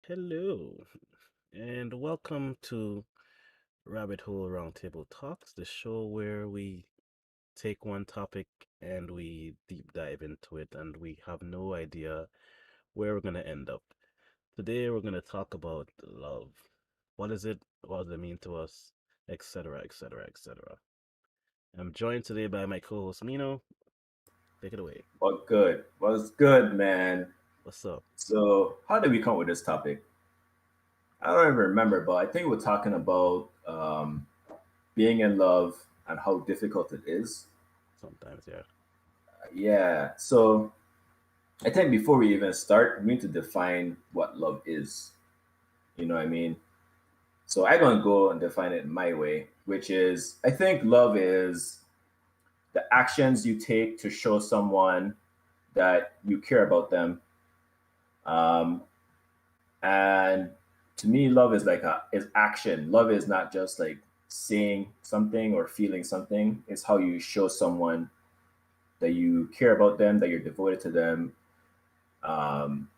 Hello, and welcome to Rabbit Hole Roundtable Talks, the show where we take one topic and we deep dive into it, and we have no idea where we're going to end up. Today, we're going to talk about love. What is it? What does it mean to us? Etc., etc., etc. I'm joined today by my co host, Mino. Take it away. Well, good. Was good, man. What's up? So, how did we come up with this topic? I don't even remember, but I think we're talking about being in love and how difficult it is. Sometimes, yeah. Yeah. So, I think before we even start, we need to define what love is. You know what I mean? So, I'm going to go and define it my way, which is I think love is the actions you take to show someone that you care about them. Um, And to me, love is like a is action. Love is not just like saying something or feeling something. It's how you show someone that you care about them, that you're devoted to them, um,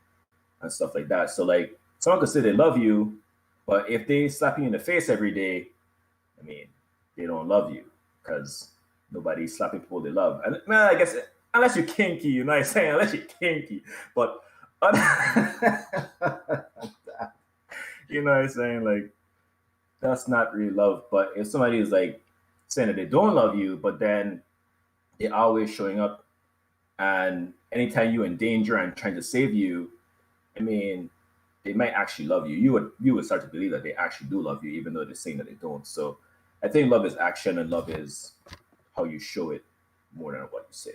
and stuff like that. So like someone could say they love you, but if they slap you in the face every day, I mean, they don't love you because nobody's slapping people they love. And well, I guess unless you're kinky, you know what I'm saying? Unless you're kinky, but you know what I'm saying? Like that's not really love. But if somebody is like saying that they don't love you, but then they're always showing up and anytime you're in danger and trying to save you, I mean, they might actually love you. You would start to believe that they actually do love you, even though they're saying that they don't. So I think love is action and love is how you show it more than what you say.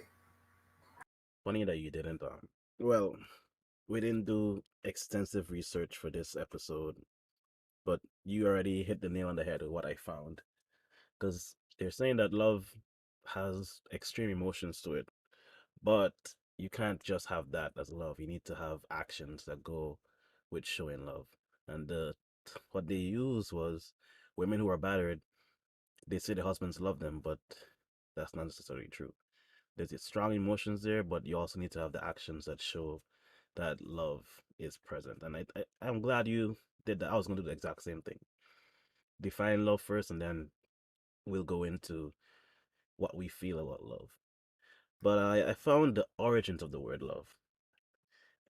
Funny that you didn't. Well, we didn't do extensive research for this episode, but you already hit the nail on the head with what I found. Because they're saying that love has extreme emotions to it, but you can't just have that as love. You need to have actions that go with showing love. And what they used was women who are battered, they say the husbands love them, but that's not necessarily true. There's strong emotions there, but you also need to have the actions that show that love is present. And I'm glad you did that. I was going to do the exact same thing. Define love first, and then we'll go into what we feel about love. But I found the origins of the word love.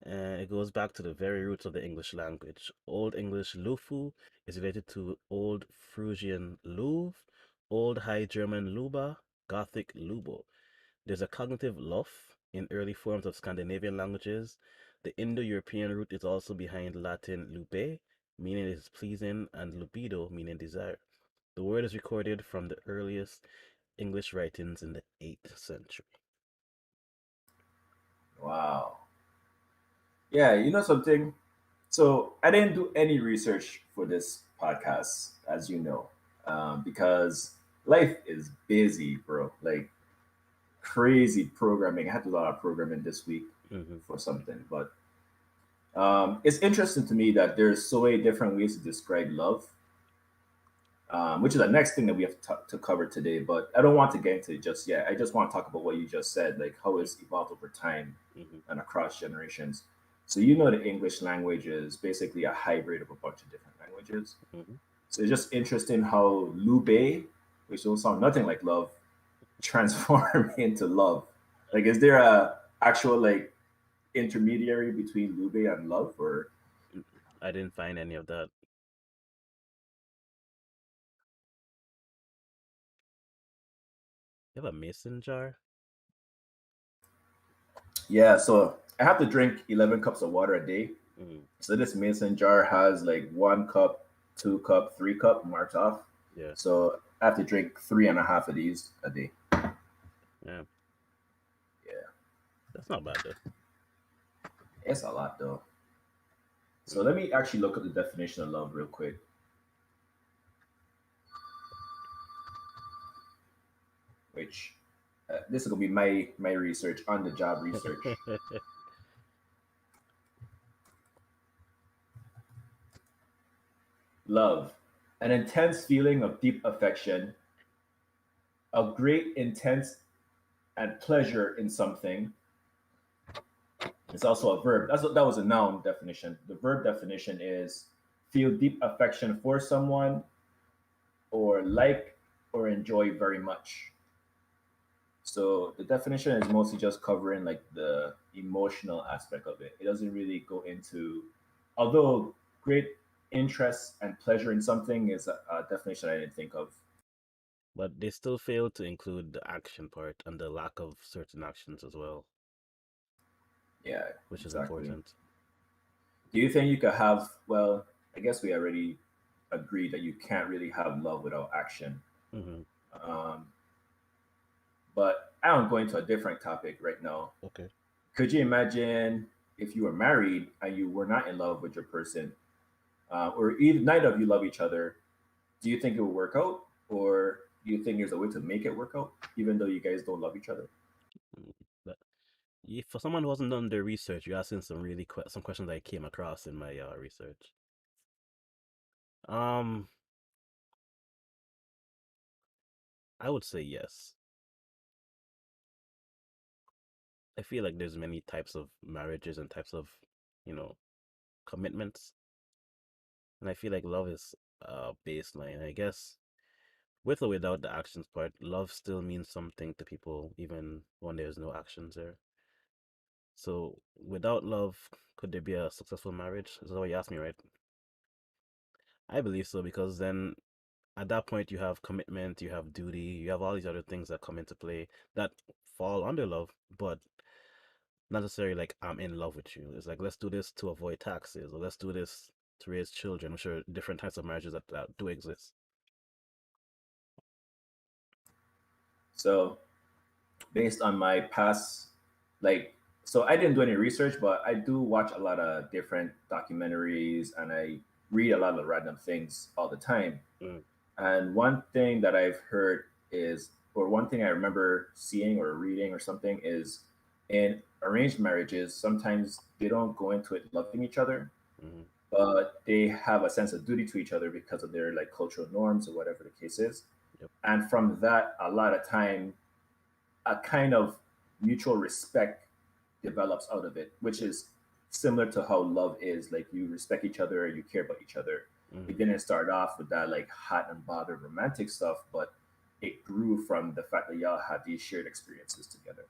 And it goes back to the very roots of the English language. Old English lufu is related to Old Frisian luv, Old High German luba, Gothic lubo. There's a cognitive luff in early forms of Scandinavian languages. The Indo-European root is also behind Latin lube, meaning it is pleasing, and libido, meaning desire. The word is recorded from the earliest English writings in the 8th century. Wow. Yeah, you know something? So I didn't do any research for this podcast, as you know, because life is busy, bro. Like crazy programming. I had to do a lot of programming this week Hmm. for something, but it's interesting to me that there's so many different ways to describe love, which is the next thing that we have to cover today. But I don't want to get into it just yet. I just want to talk about what you just said, like how it's evolved over time Hmm. and across generations. So you know the English language is basically a hybrid of a bunch of different languages. Hmm. So it's just interesting how Lube, which don't sound nothing like love, transform into love. Like, is there a actual like intermediary between Lube and love, or I didn't find any of that. You have a mason jar? yeah? So I have to drink 11 cups of water a day. Mm, So this mason jar has like 1 cup, 2 cup, 3 cup marked off. yeah, So I have to drink three and a half of these a day. yeah. Yeah, That's not bad though. it's a lot though. So Mm. let me actually look at the definition of love real quick, which this is gonna be my research on the job research. Love, an intense feeling of deep affection, of great intense and pleasure in something, It's also a verb. That was a noun definition. The verb definition is feel deep affection for someone or like or enjoy very much. So the definition is mostly just covering like the emotional aspect of it. It doesn't really go into, although great interest and pleasure in something is a definition I didn't think of. But they still fail to include the action part and the lack of certain actions as well, Yeah, which is exactly. important. Do you think you could have, well, I guess we already agreed that you can't really have love without action. Hmm. Um, but I don't go into a different topic right now. Okay. Could you imagine if you were married and you were not in love with your person, or either neither of you love each other? Do you think it will work out, or do you think there's a way to make it work out, even though you guys don't love each other? Mm. But for someone who hasn't done their research, you're asking some really some questions I came across in my research. Um, I would say yes. I feel like there's many types of marriages and types of, you know, commitments, and I feel like love is baseline. I guess with or without the actions part, love still means something to people, even when there's no actions there. So without love, could there be a successful marriage? Is that what you asked me, right? I believe so because then at that point you have commitment, you have duty, you have all these other things that come into play that fall under love, but not necessarily like I'm in love with you. It's like let's do this to avoid taxes, or let's do this to raise children. I'm sure different types of marriages that do exist. So based on my past, like, so I didn't do any research, but I do watch a lot of different documentaries and I read a lot of random things all the time. Mm, And one thing that I've heard is, or one thing I remember seeing or reading or something is, in arranged marriages, sometimes they don't go into it loving each other, mm-hmm, but they have a sense of duty to each other because of their like cultural norms or whatever the case is. yep. And from that, a lot of time, a kind of mutual respect develops out of it, which is similar to how love is. Like you respect each other, you care about each other. It Mm-hmm, didn't start off with that like hot and bothered romantic stuff, but it grew from the fact that y'all had these shared experiences together.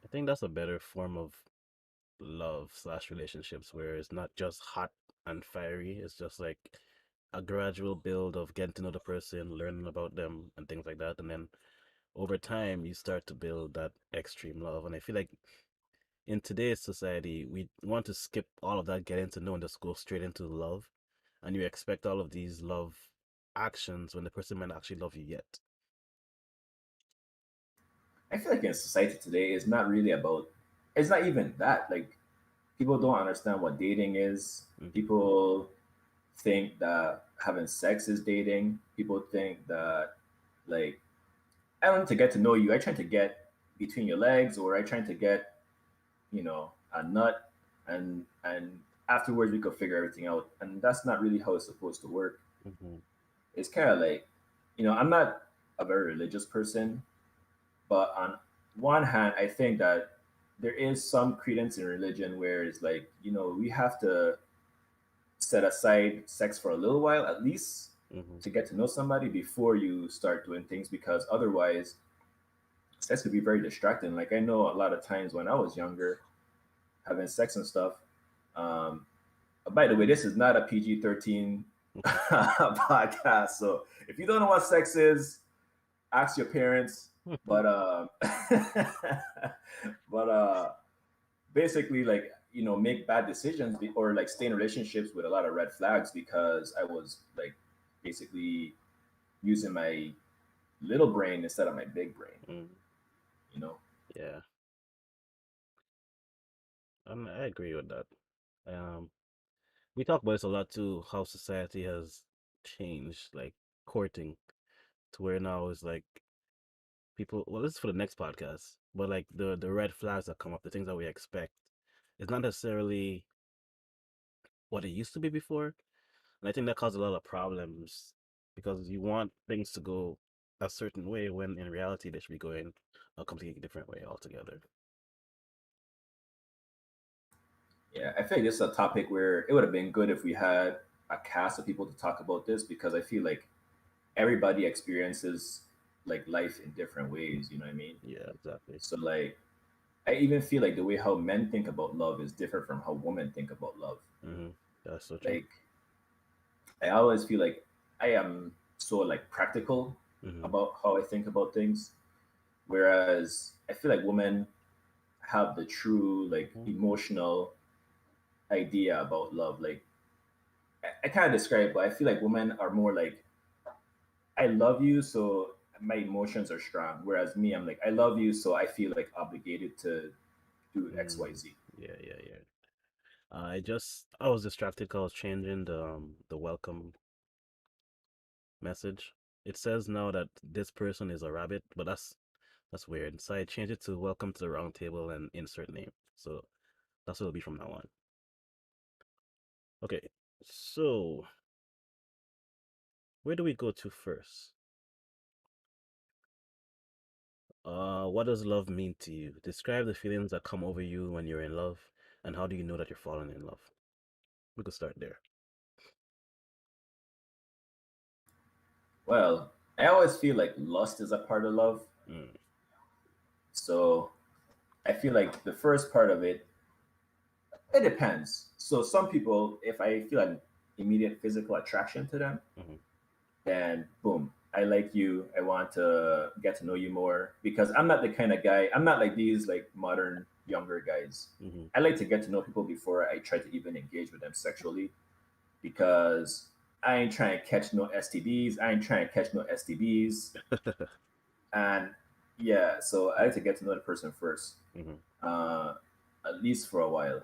I think that's a better form of love slash relationships where it's not just hot and fiery. It's just like a gradual build of getting to know the person, learning about them, and things like that. And then over time, you start to build that extreme love. And I feel like in today's society, we want to skip all of that, getting to know, and just go straight into love. And you expect all of these love actions when the person might not actually love you yet. I feel like in society today, it's not really about, it's not even that. Like people don't understand what dating is. Hmm. People think that having sex is dating. People think that like I don't need to get to know you. I trying to get between your legs, or I trying to get a nut, and afterwards we could figure everything out. And that's not really how it's supposed to work. Hmm. It's kind of like, I'm not a very religious person, but on one hand, I think that there is some credence in religion where it's like, we have to set aside sex for a little while at least Hmm. to get to know somebody before you start doing things, because otherwise sex could be very distracting. Like I know a lot of times when I was younger, having sex and stuff. Um, by the way, this is not a PG-13 podcast, so if you don't know what sex is, ask your parents. But but basically, like make bad decisions or like stay in relationships with a lot of red flags because I was like basically using my little brain instead of my big brain. Mm. You know. Yeah, I agree with that. Um, we talk about this a lot too, how society has changed, like courting to where now is like people. Well, this is for the next podcast, but like the red flags that come up, the things that we expect, it's not necessarily what it used to be before, and I think that caused a lot of problems because you want things to go a certain way when in reality they should be going a completely different way altogether. Yeah, I feel like this is a topic where it would have been good if we had a cast of people to talk about this because I feel like everybody experiences like life in different ways. You know what I mean? Yeah, exactly. So like, I even feel like the way how men think about love is different from how women think about love. Mm-hmm. That's so true. Like, I always feel like I am so like practical Mm-hmm. about how I think about things, whereas I feel like women have the true like Mm-hmm. emotional idea about love. Like I kind of describe, it, but I feel like women are more like I love you, so my emotions are strong. Whereas me, I'm like I love you, so I feel like obligated to do X, Y, Mm. Z. Yeah, yeah, yeah. I was distracted 'cause I was changing the welcome message. It says now that this person is a rabbit, but that's weird. So I changed it to welcome to the round table and insert name. So that's what it'll be from now on. Okay. So where do we go to first? What does love mean to you? Describe the feelings that come over you when you're in love, and how do you know that you're falling in love? We could start there. Well, I always feel like lust is a part of love. Mm, So I feel like the first part of it, it depends. So some people, if I feel an immediate physical attraction to them, mm-hmm, then boom, I like you. I want to get to know you more because I'm not the kind of guy. I'm not like these like modern younger guys. mm-hmm. I like to get to know people before I try to even engage with them sexually because I ain't trying to catch no STDs. I ain't trying to catch no STDs. And yeah, so I like to get to know the person first, Mm-hmm, uh, at least for a while.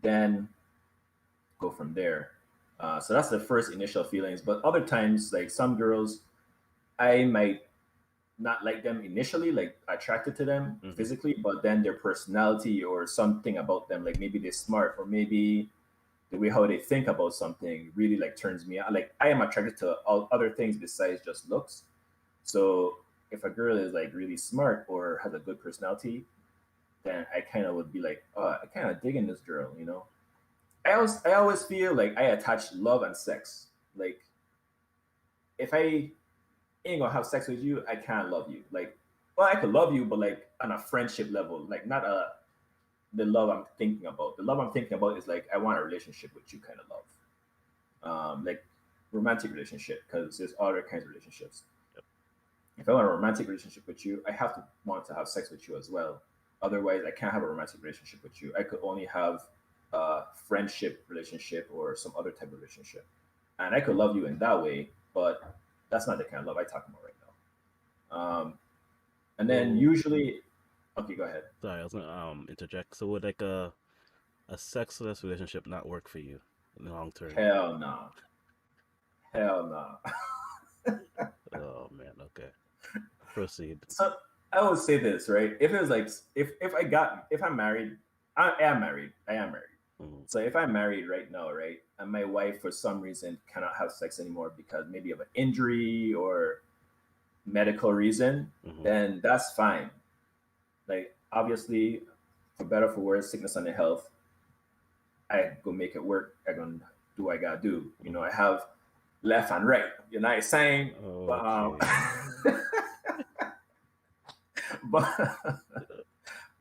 Then go from there. So that's the first initial feelings. But other times, like some girls, I might not like them initially, like attracted to them mm-hmm, physically, but then their personality or something about them, like maybe they're smart or maybe the way how they think about something really like turns me on. Like I am attracted to all other things besides just looks. So if a girl is like really smart or has a good personality, then I kind of would be like, oh, I kind of digging this girl, you know. I always feel like I attach love and sex. Like if I ain't gonna have sex with you, I can't love you. Like, well, I could love you, but like on a friendship level, like not the love I'm thinking about. The love I'm thinking about is like I want a relationship with you kind of love, like romantic relationship because there's other kinds of relationships. yep, If I want a romantic relationship with you, I have to want to have sex with you as well. Otherwise, I can't have a romantic relationship with you. I could only have a friendship relationship or some other type of relationship. And I could love you in that way, but that's not the kind of love I talk about right now. And then so usually, okay, go ahead. sorry, I was gonna interject. So would like a sexless relationship not work for you in the long term? Hell no. Hell no. Oh man, okay. Proceed. So I would say this, right? If it was like if I'm married, I am married. I am married. Mm-hmm, So if I'm married right now, right, and my wife for some reason cannot have sex anymore because maybe of an injury or medical reason, mm-hmm, then that's fine. Like obviously, for better for worse, sickness and health, I go make it work. I gonna do what I gotta do. You know, mm-hmm. I have left and right. You know what I'm saying? But Okay. but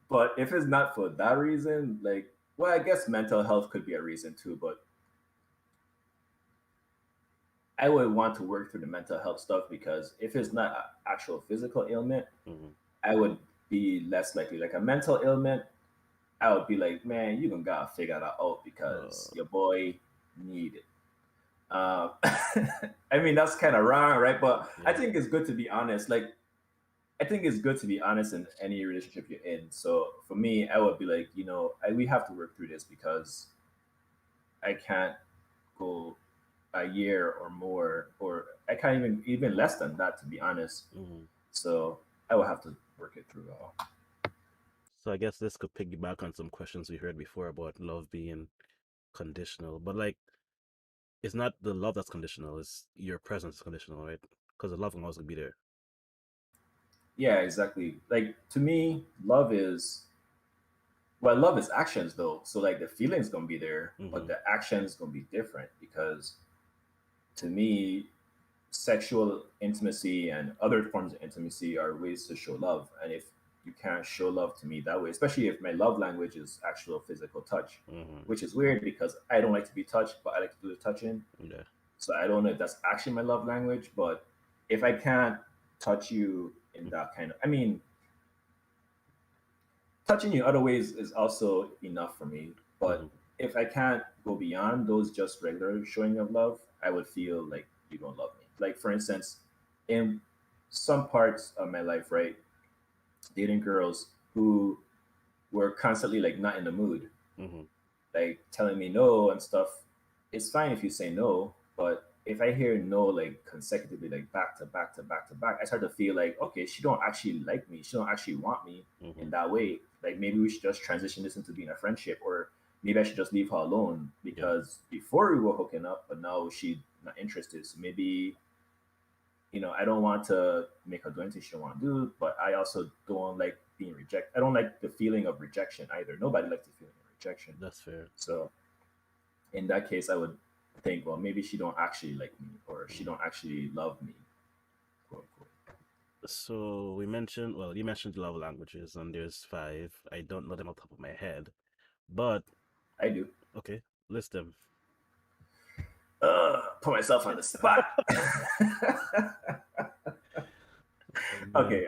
but if it's not for that reason, like well, I guess mental health could be a reason too, but I would want to work through the mental health stuff because if it's not an actual physical ailment, Mm-hmm. I would be less likely. Like a mental ailment, I would be like, man, you gonna gotta figure that out because Uh, your boy need it. I mean, that's kind of wrong, right? But I yeah. think it's good to be honest. Like, I think it's good to be honest in any relationship you're in. So for me, I would be like, we have to work through this because I can't go a year or more, or I can't even less than that, to be honest. Mm-hmm. So I will have to work it through. So I guess this could piggyback on some questions we heard before about love being conditional, but like it's not the love that's conditional; it's your presence is conditional, right? Because the love can also be there. Yeah, exactly. Like to me, love is Well, love is actions though. So like the feeling's gonna be there, but Mm-hmm. the action's gonna be different because to me, sexual intimacy and other forms of intimacy are ways to show love. And if you can't show love to me that way, especially if my love language is actual physical touch, Mm-hmm. which is weird because I don't like to be touched, but I like to do the touching. Yeah. So I don't know if that's actually my love language, but if I can't touch you in that kind of, I mean, touching you other ways is also enough for me. Mm-hmm. But if I can't go beyond those just regular showing of love, I would feel like you don't love me. Like for instance, in some parts of my life, right, dating girls who were constantly like not in the mood, Mm-hmm. like telling me no and stuff. It's fine if you say no, but if I hear no like consecutively, like back to back to back to back, I start to feel like okay, she don't actually like me. She don't actually want me Mm-hmm. in that way. Like maybe we should just transition this into being a friendship, or maybe I should just leave her alone Yeah. because before we were hooking up, but now she's not interested. So maybe I don't want to make her do anything she don't want to do, but I also don't like being rejected. I don't like the feeling of rejection either. Nobody likes the feeling of rejection. That's fair. So in that case, I would think, well, maybe she don't actually like me, or she Mm-hmm. don't actually love me, quote unquote. So we mentioned, well, you mentioned love languages, and there's five. I don't know them off the top of my head, but I do. okay, list them. Put myself on the spot. Oh man, Okay.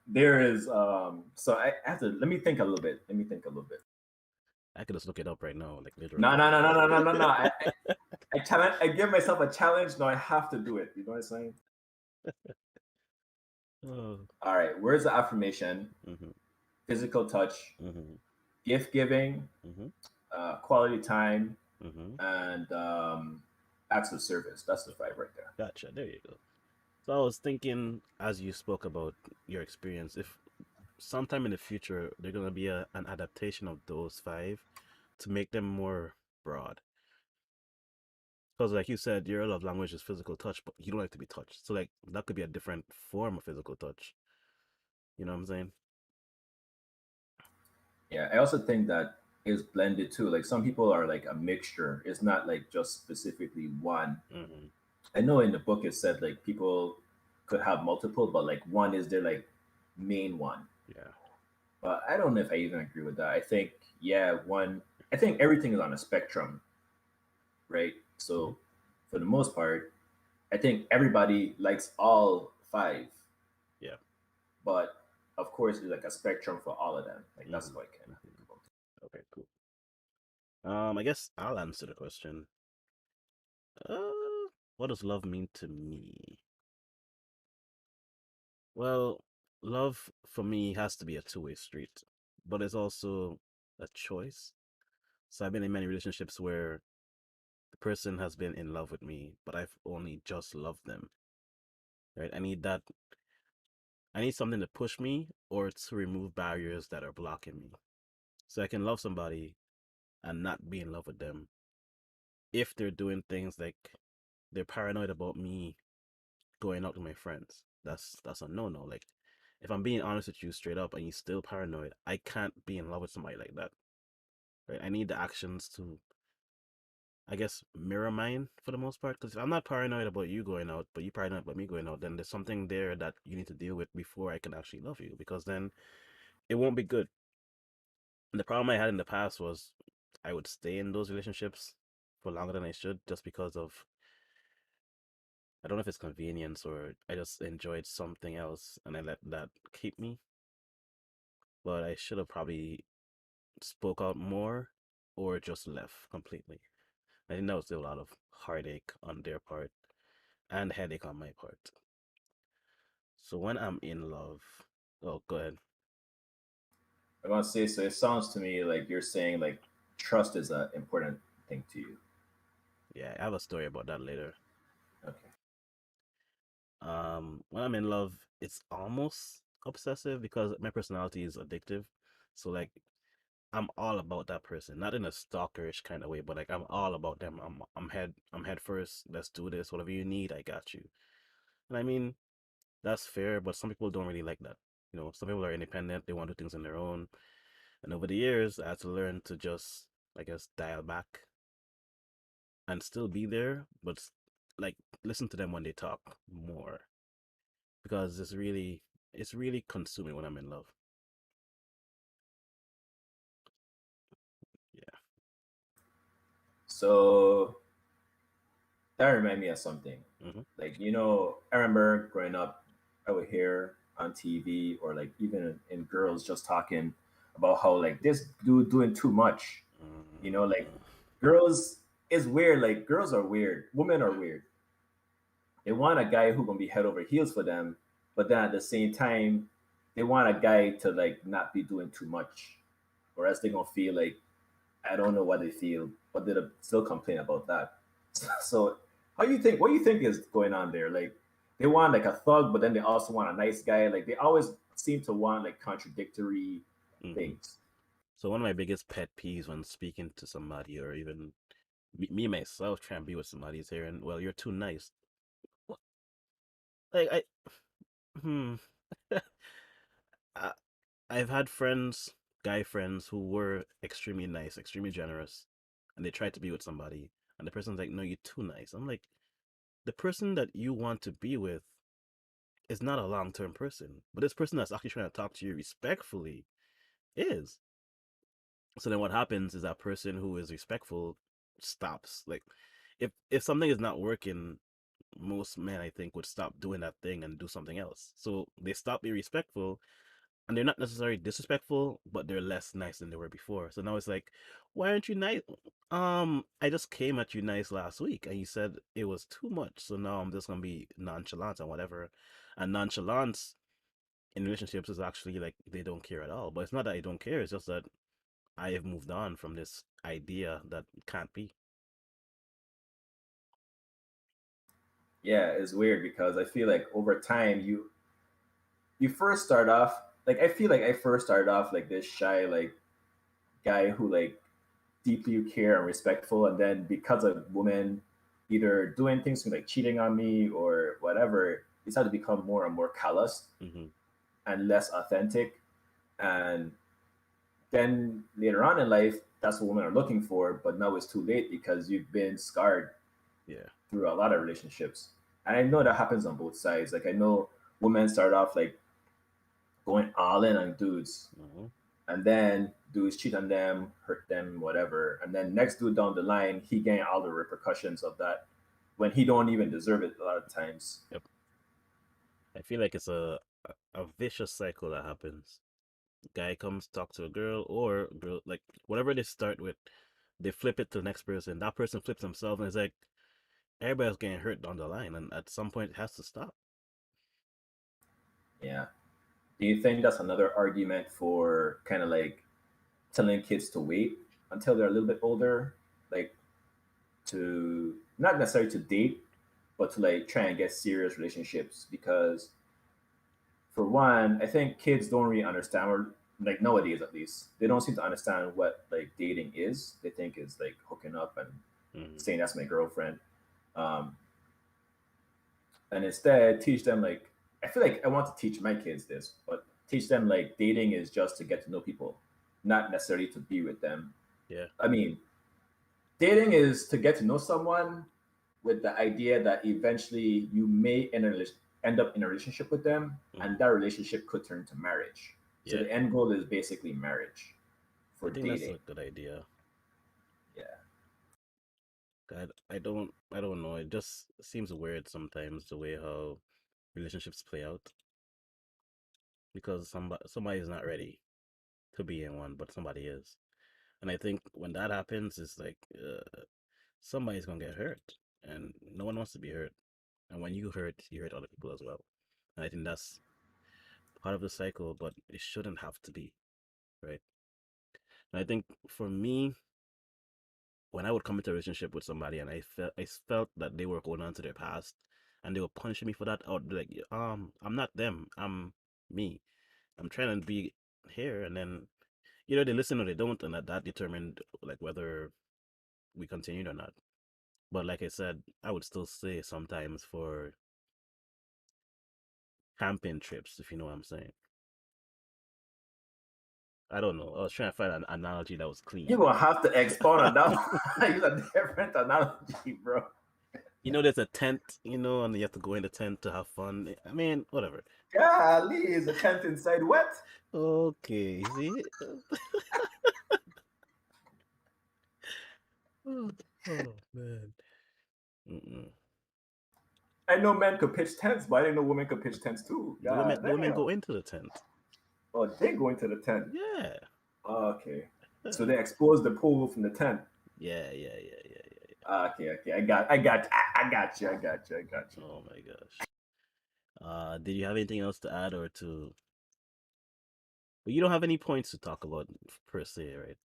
There is. So I have to. Let me think a little bit. Let me think a little bit. I could just look it up right now, like No, literally. no, no, no, no, no, no, no. I challenge. I give myself a challenge. No, I have to do it. You know what I'm saying? Oh. All right. Words of affirmation, Mm-hmm. physical touch, Mm-hmm. gift giving, Mm-hmm. quality time, Mm-hmm. and acts of service. That's the five right there. Gotcha. There you go. So I was thinking, as you spoke about your experience, if sometime in the future they're gonna be an adaptation of those five to make them more broad. Because, like you said, your love language is physical touch, but you don't like to be touched. So, like, that could be a different form of physical touch. You know what I'm saying? Yeah, I also think that is blended too. Like some people are like a mixture. It's not like just specifically one. Mm-hmm. I know in the book it said like people could have multiple, but like one is their like main one. Yeah. But I don't know if I even agree with that. I think yeah, one. I think everything is on a spectrum, right? Mm-hmm. So for the most part, I think everybody likes all five, Yeah. but of course there's like a spectrum for all of them. Like that's Mm-hmm. what I kind of think Mm-hmm. about. Okay, cool. I guess I'll answer the question. What does love mean to me? Well, love for me has to be a two-way street, but it's also a choice. So I've been in many relationships where the person has been in love with me, but I've only just loved them. Right? I need something to push me or to remove barriers that are blocking me. So I can love somebody and not be in love with them if they're doing things like they're paranoid about me going out with my friends. That's a no no. Like if I'm being honest with you straight up and you're still paranoid, I can't be in love with somebody like that. Right? I need the actions to, I guess, mirror mine for the most part. Because if I'm not paranoid about you going out, but you paranoid about me going out, then there's something there that you need to deal with before I can actually love you. Because then it won't be good. And the problem I had in the past was I would stay in those relationships for longer than I should just because of, I don't know if it's convenience or I just enjoyed something else and I let that keep me. But I should have probably spoke out more or just left completely. I think that was still a lot of heartache on their part and headache on my part. So when I'm in love, oh, go ahead. I want to say so. It sounds to me like you're saying like trust is an important thing to you. Yeah, I have a story about that later. Okay. When I'm in love, it's almost obsessive because my personality is addictive. So like I'm all about that person, not in a stalkerish kind of way, but like I'm all about them. I'm head first. Let's do this. Whatever you need, I got you. And I mean, that's fair, but some people don't really like that. You know, some people are independent. They want to do things on their own. And over the years, I had to learn to just, I guess, dial back and still be there, but like listen to them when they talk more because it's really consuming when I'm in love. Yeah. So that reminded me of something. Hmm. Like, I remember growing up, I would hear on TV or like even in girls just talking about how like this dude doing too much. Like Mm. girls is weird. Like girls are weird. Women are weird. They want a guy who gonna be head over heels for them, but then at the same time, they want a guy to like not be doing too much, or else they gonna feel like I don't know what they feel, but they still complain about that. So, how you think? What do you think is going on there? Like, they want like a thug, but then they also want a nice guy. Like, they always seem to want like contradictory Hmm. things. So one of my biggest pet peeves when speaking to somebody or even me myself trying to be with somebody is hearing, "Well, you're too nice." What? Like hmm. I, I've had friends, guy friends, who were extremely nice, extremely generous, and they tried to be with somebody, and the person's like, "No, you're too nice." I'm like, the person that you want to be with is not a long term person, but this person that's actually trying to talk to you respectfully is. So then what happens is that person who is respectful stops. Like, if something is not working, most men I think would stop doing that thing and do something else. So they stop being respectful, and they're not necessarily disrespectful, but they're less nice than they were before. So now it's like, why aren't you nice? I just came at you nice last week, and you said it was too much. So now I'm just gonna be nonchalant and whatever. And nonchalance in relationships is actually like they don't care at all. But it's not that I don't care. It's just that I have moved on from this idea that it can't be. Yeah, it's weird because I feel like over time you first start off like I feel like I first started off like this shy like guy who like deeply care and respectful, and then because of women either doing things like cheating on me or whatever, he started to become more and more callous Hmm. and less authentic. And then later on in life, that's what women are looking for, but now it's too late because you've been scarred Yeah. through a lot of relationships. And I know that happens on both sides. Like I know women start off like going all in on dudes, Hmm. and then dudes cheat on them, hurt them, whatever. And then next dude down the line, he gain all the repercussions of that when he don't even deserve it a lot of times. Yep. I feel like it's a vicious cycle that happens. Guy comes talk to a girl or girl like whatever they start with, they flip it to the next person. That person flips himself, and it's like everybody's getting hurt down the line, and at some point it has to stop. Yeah. Do you think that's another argument for kind of like telling kids to wait until they're a little bit older, like to not necessarily to date, but to like try and get serious relationships? Because for one, I think kids don't really understand, or like nowadays at least, they don't seem to understand what like dating is. They think it's like hooking up and Hmm. saying that's my girlfriend, um, and instead teach them like I feel like I want to teach my kids this, but teach them like dating is just to get to know people, not necessarily to be with them. Yeah. I mean, dating is to get to know someone with the idea that eventually you may end up in a relationship with them, and Hmm. that relationship could turn to marriage. So Yeah. the end goal is basically marriage I for think that's dating. a good idea. Yeah, God, I don't know. It just seems weird sometimes the way how relationships play out because somebody is not ready to be in one, but somebody is. And I think when that happens, it's like somebody's gonna get hurt, and no one wants to be hurt. And when you hurt other people as well. And I think that's part of the cycle, but it shouldn't have to be, right? And I think for me, when I would come into a relationship with somebody and I felt that they were going on to their past and they were punishing me for that, I would be like, I'm not them, I'm me. I'm trying to be here, and then either they listen or they don't, and that determined like whether we continued or not. But like I said, I would still say sometimes for camping trips, if you know what I'm saying. I don't know. I was trying to find an analogy that was You're clean. gonna have to expound on that. Use a different analogy, bro. You know, there's a tent, and you have to go in the tent to have fun. I mean, whatever. Golly, is a tent inside what? Okay, see? Oh, oh, man. Mm-mm. I know men could pitch tents, but I didn't know women could pitch tents too. God The women damn. go into the tent. Oh, they go into the tent. Yeah. Okay. So they expose the pool from the tent. Yeah. Okay. I got you. Oh my gosh. Did you have anything else to add or to? But you don't have any points to talk about per se, right?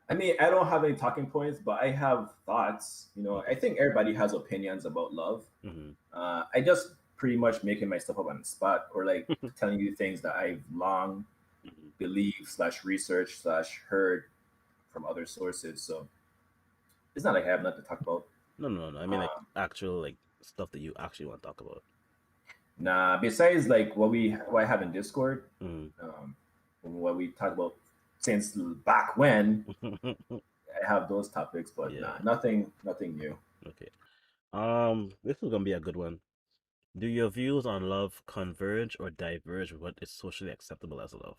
I mean, I don't have any talking points, but I have thoughts. I Okay. think everybody has opinions about love. Mm-hmm. I just pretty much making my stuff up on the spot, or like telling you things that I've long Mm-hmm. believed slash researched slash heard from other sources. So it's not like I have nothing to talk about. No. I mean, like Um, actual like stuff that you actually want to talk about. nah, besides like what I have in Discord, Mm. what we talk about since back when, I have those topics, but Yeah. nah, nothing new. Okay. This is gonna be a good one. Do your views on love converge or diverge with what is socially acceptable as love?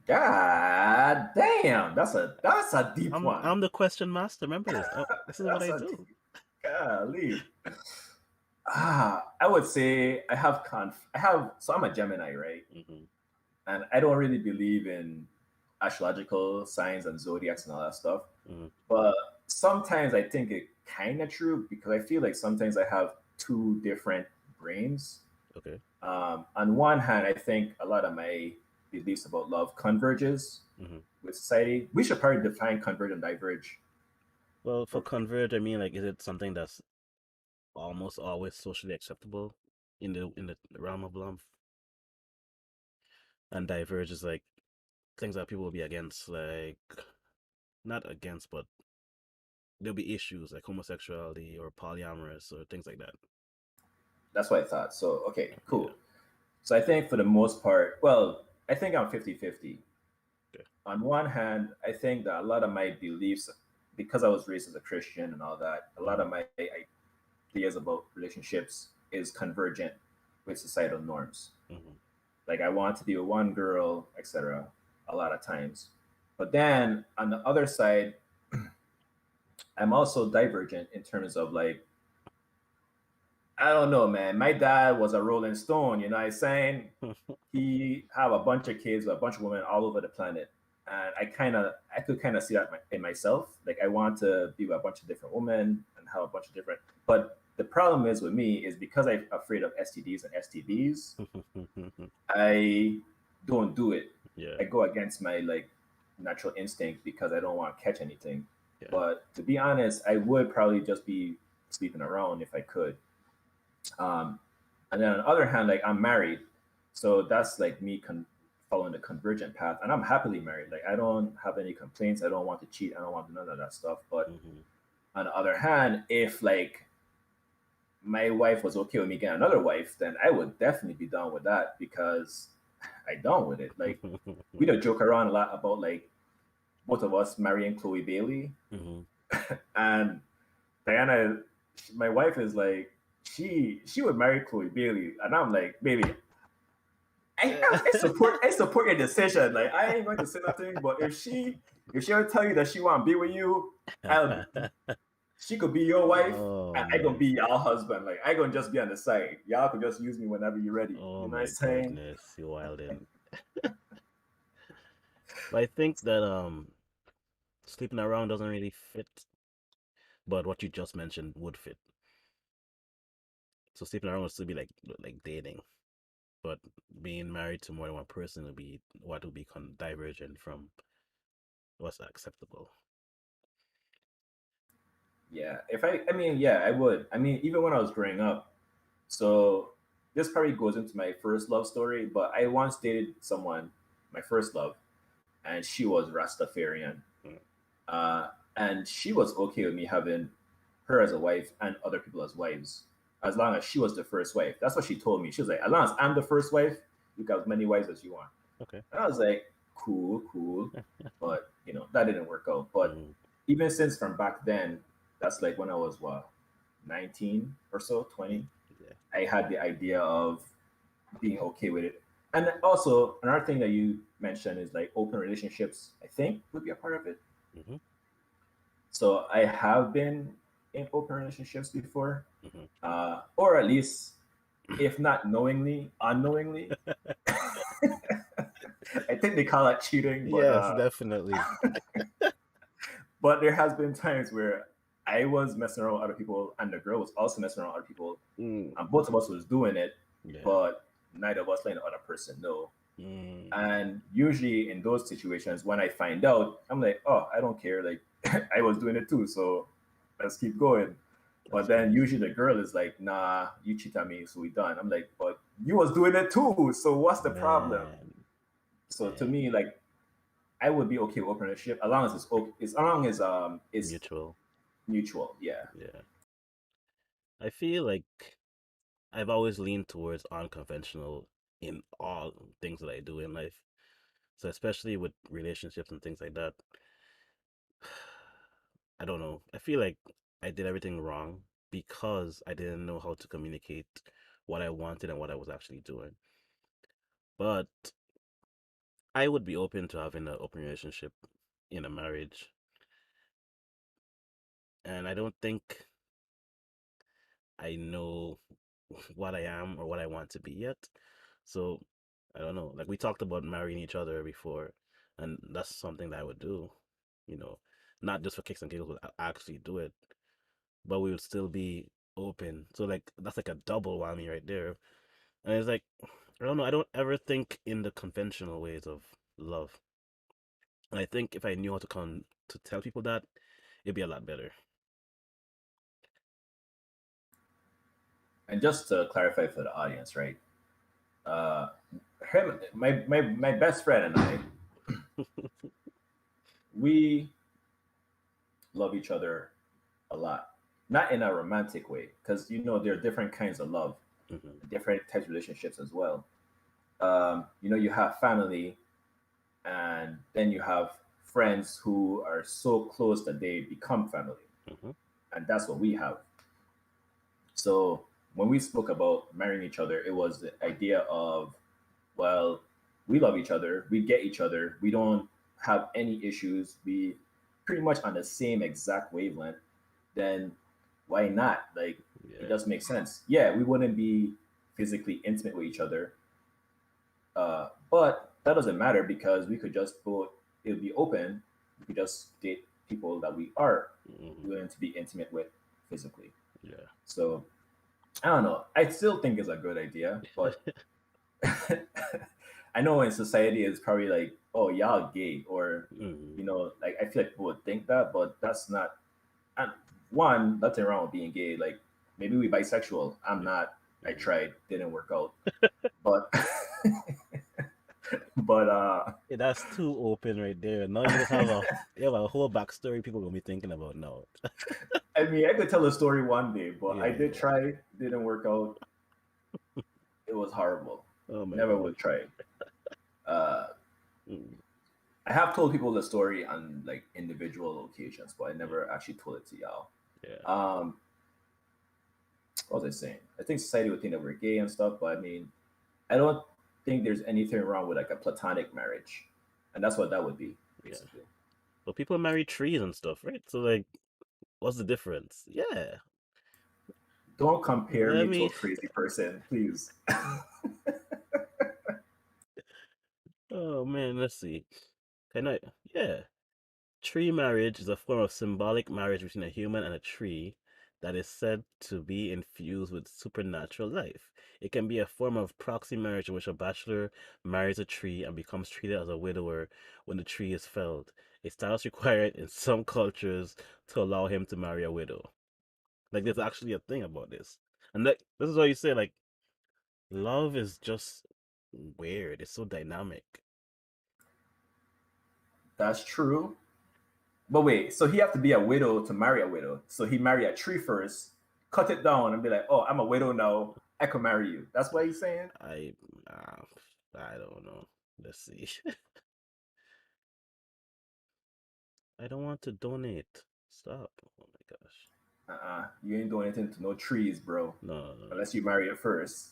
God damn, that's a deep one. I'm the question master. Remember this. This is what That's I a do. golly. I would say so I'm a Gemini, right? Mm-hmm. And I don't really believe in astrological signs and zodiacs and all that stuff. Mm-hmm. But sometimes I think it kind of true because I feel like sometimes I have two different brains. Okay. On one hand, I think a lot of my beliefs about love converges Mm-hmm. with society. We should probably define converge and diverge. Well, for converge, I mean, like, is it something that's almost always socially acceptable in the realm of love? And diverge is like things that people will be against, like not against, but there'll be issues like homosexuality or polyamorous or things like that. That's what I thought. So, okay, Yeah. cool. So I think for the most part, well, I think I'm 50-50. Okay. On one hand, I think that a lot of my beliefs, because I was raised as a Christian and all that, a lot Mm-hmm. of my ideas about relationships is convergent with societal norms. Mm-hmm. Like I want to be with one girl, etc. A lot of times. But then on the other side, I'm also divergent in terms of like, I don't know, man. My dad was a Rolling Stone, you know what I'm saying? He have a bunch of kids with a bunch of women all over the planet. And I could kind of see that in myself. Like I want to be with a bunch of different women and have a bunch of different, but the problem is with me is because I'm afraid of STDs and STBs, I don't do it. Yeah. I go against my like natural instinct because I don't want to catch anything. Yeah. But to be honest, I would probably just be sleeping around if I could. Um, and then on the other hand, like I'm married, so that's like me following the convergent path, and I'm happily married. Like I don't have any complaints. I don't want to cheat. I don't want none of that stuff. But Mm-hmm. on the other hand, if like my wife was okay with me getting another wife, then I would definitely be down with that because I down with it. Like we don't joke around a lot about like both of us marrying Chloe Bailey, Mm-hmm. and Diana, my wife is like she would marry Chloe Bailey, and I'm like, baby, I support your decision. Like I ain't going to say nothing, but if she ever tell you that she want to be with you, I'll she could be your wife, Oh and I gonna man. be your husband. Like I gonna just be on the side. Y'all could just use me whenever you're ready. Oh You know what I'm my saying? goodness, you wildin'. But I think that sleeping around doesn't really fit, but what you just mentioned would fit. So sleeping around would still be like dating, but being married to more than one person would be what would be divergent from what's acceptable. Yeah. I mean, yeah, I would. I mean, even when I was growing up. So this probably goes into my first love story, but I once dated someone, my first love, and she was Rastafarian. Mm. Uh, and she was okay with me having her as a wife and other people as wives, as long as she was the first wife. That's what she told me. She was like, as long as I'm the first wife, you can have as many wives as you want. Okay. And I was like, cool, cool. But, that didn't work out. But Mm, even since from back then, that's like when I was what, 19 or so, yeah. 20, Yeah. I had the idea of being okay with it. And also, another thing that you mentioned is like open relationships, I think would be a part of it. Mm-hmm. So I have been in open relationships before, Mm-hmm. or at least, if not knowingly, unknowingly. I think they call that cheating, but Yes, definitely. there has been times where I was messing around with other people, and the girl was also messing around with other people, Mm, and both of us was doing it, yeah. but neither of us letting the other person know. Mm, And usually in those situations, when I find out, I'm like, oh, I don't care. Like I was doing it too, so let's keep going. But that's then crazy. usually the girl is like, nah, you cheat on me, so we done. I'm like, but you was doing it too, so what's the problem? Man, So to man. me, like I would be okay with open relationship as long as it's okay, as long as it's Mutual. mutual. Yeah. Yeah. I feel like I've always leaned towards unconventional in all things that I do in life. So especially with relationships and things like that, I don't know. I feel like I did everything wrong because I didn't know how to communicate what I wanted and what I was actually doing. But I would be open to having an open relationship in a marriage. And I don't think I know what I am or what I want to be yet. So I don't know. Like we talked about marrying each other before, and that's something that I would do, you know, not just for kicks and giggles, but actually do it. But we would still be open. So like that's like a double whammy right there. And it's like I don't know. I don't ever think in the conventional ways of love. And I think if I knew how to come to tell people that, it'd be a lot better. And just to clarify for the audience, right? Uh, my best friend and I, we love each other a lot. Not in a romantic way, because there are different kinds of love, Hmm. different types of relationships as well. You have family, and then you have friends who are so close that they become family, Hmm. and that's what we have. So when we spoke about marrying each other, it was the idea of, well, we love each other, we get each other, we don't have any issues, we pretty much on the same exact wavelength, then why not? Like it Yeah. does make sense. Yeah, we wouldn't be physically intimate with each other, but that doesn't matter because we could just both. It would be open. We could just date people that we are Hmm. willing to be intimate with physically. Yeah. So I don't know. I still think it's a good idea, but I know in society it's probably like, oh, y'all gay, or Hmm. like I feel like people would think that, but that's not. And one, nothing wrong with being gay. Like maybe we bisexual. I'm Yeah. not. I Hmm. tried, didn't work out. But but Yeah, that's too open right there. Now you just have a whole backstory people gonna be thinking about now. I mean, I could tell a story one day, but I Yeah, did yeah. try, didn't work out. It was horrible. Oh my Never gosh. would try. Uh, Mm, I have told people the story on like individual occasions, but I yeah, never actually told it to y'all. yeah, Um, what was I saying? I think society would think that we're gay and stuff, but I mean, I don't think there's anything wrong with like a platonic marriage, and that's what that would be yeah. basically. But people marry trees and stuff, right? So like, what's the difference? Yeah. Don't compare Let me to me. a crazy person, please. Oh man, let's see. Can I? Yeah. Tree marriage is a form of symbolic marriage between a human and a tree that is said to be infused with supernatural life. It can be a form of proxy marriage in which a bachelor marries a tree and becomes treated as a widower when the tree is felled. A style is required in some cultures to allow him to marry a widow. Like there's actually a thing about this. And like this is what you say, like love is just weird. It's so dynamic. That's true. But wait, so he have to be a widow to marry a widow. So he marry a tree first, cut it down, and be like, "Oh, I'm a widow now. I can marry you." That's what he's saying. I uh, I don't know. Let's see. I don't want to donate. Stop. Oh my gosh. You ain't doing anything to no trees, bro. No, no, no, no. Unless you marry it first.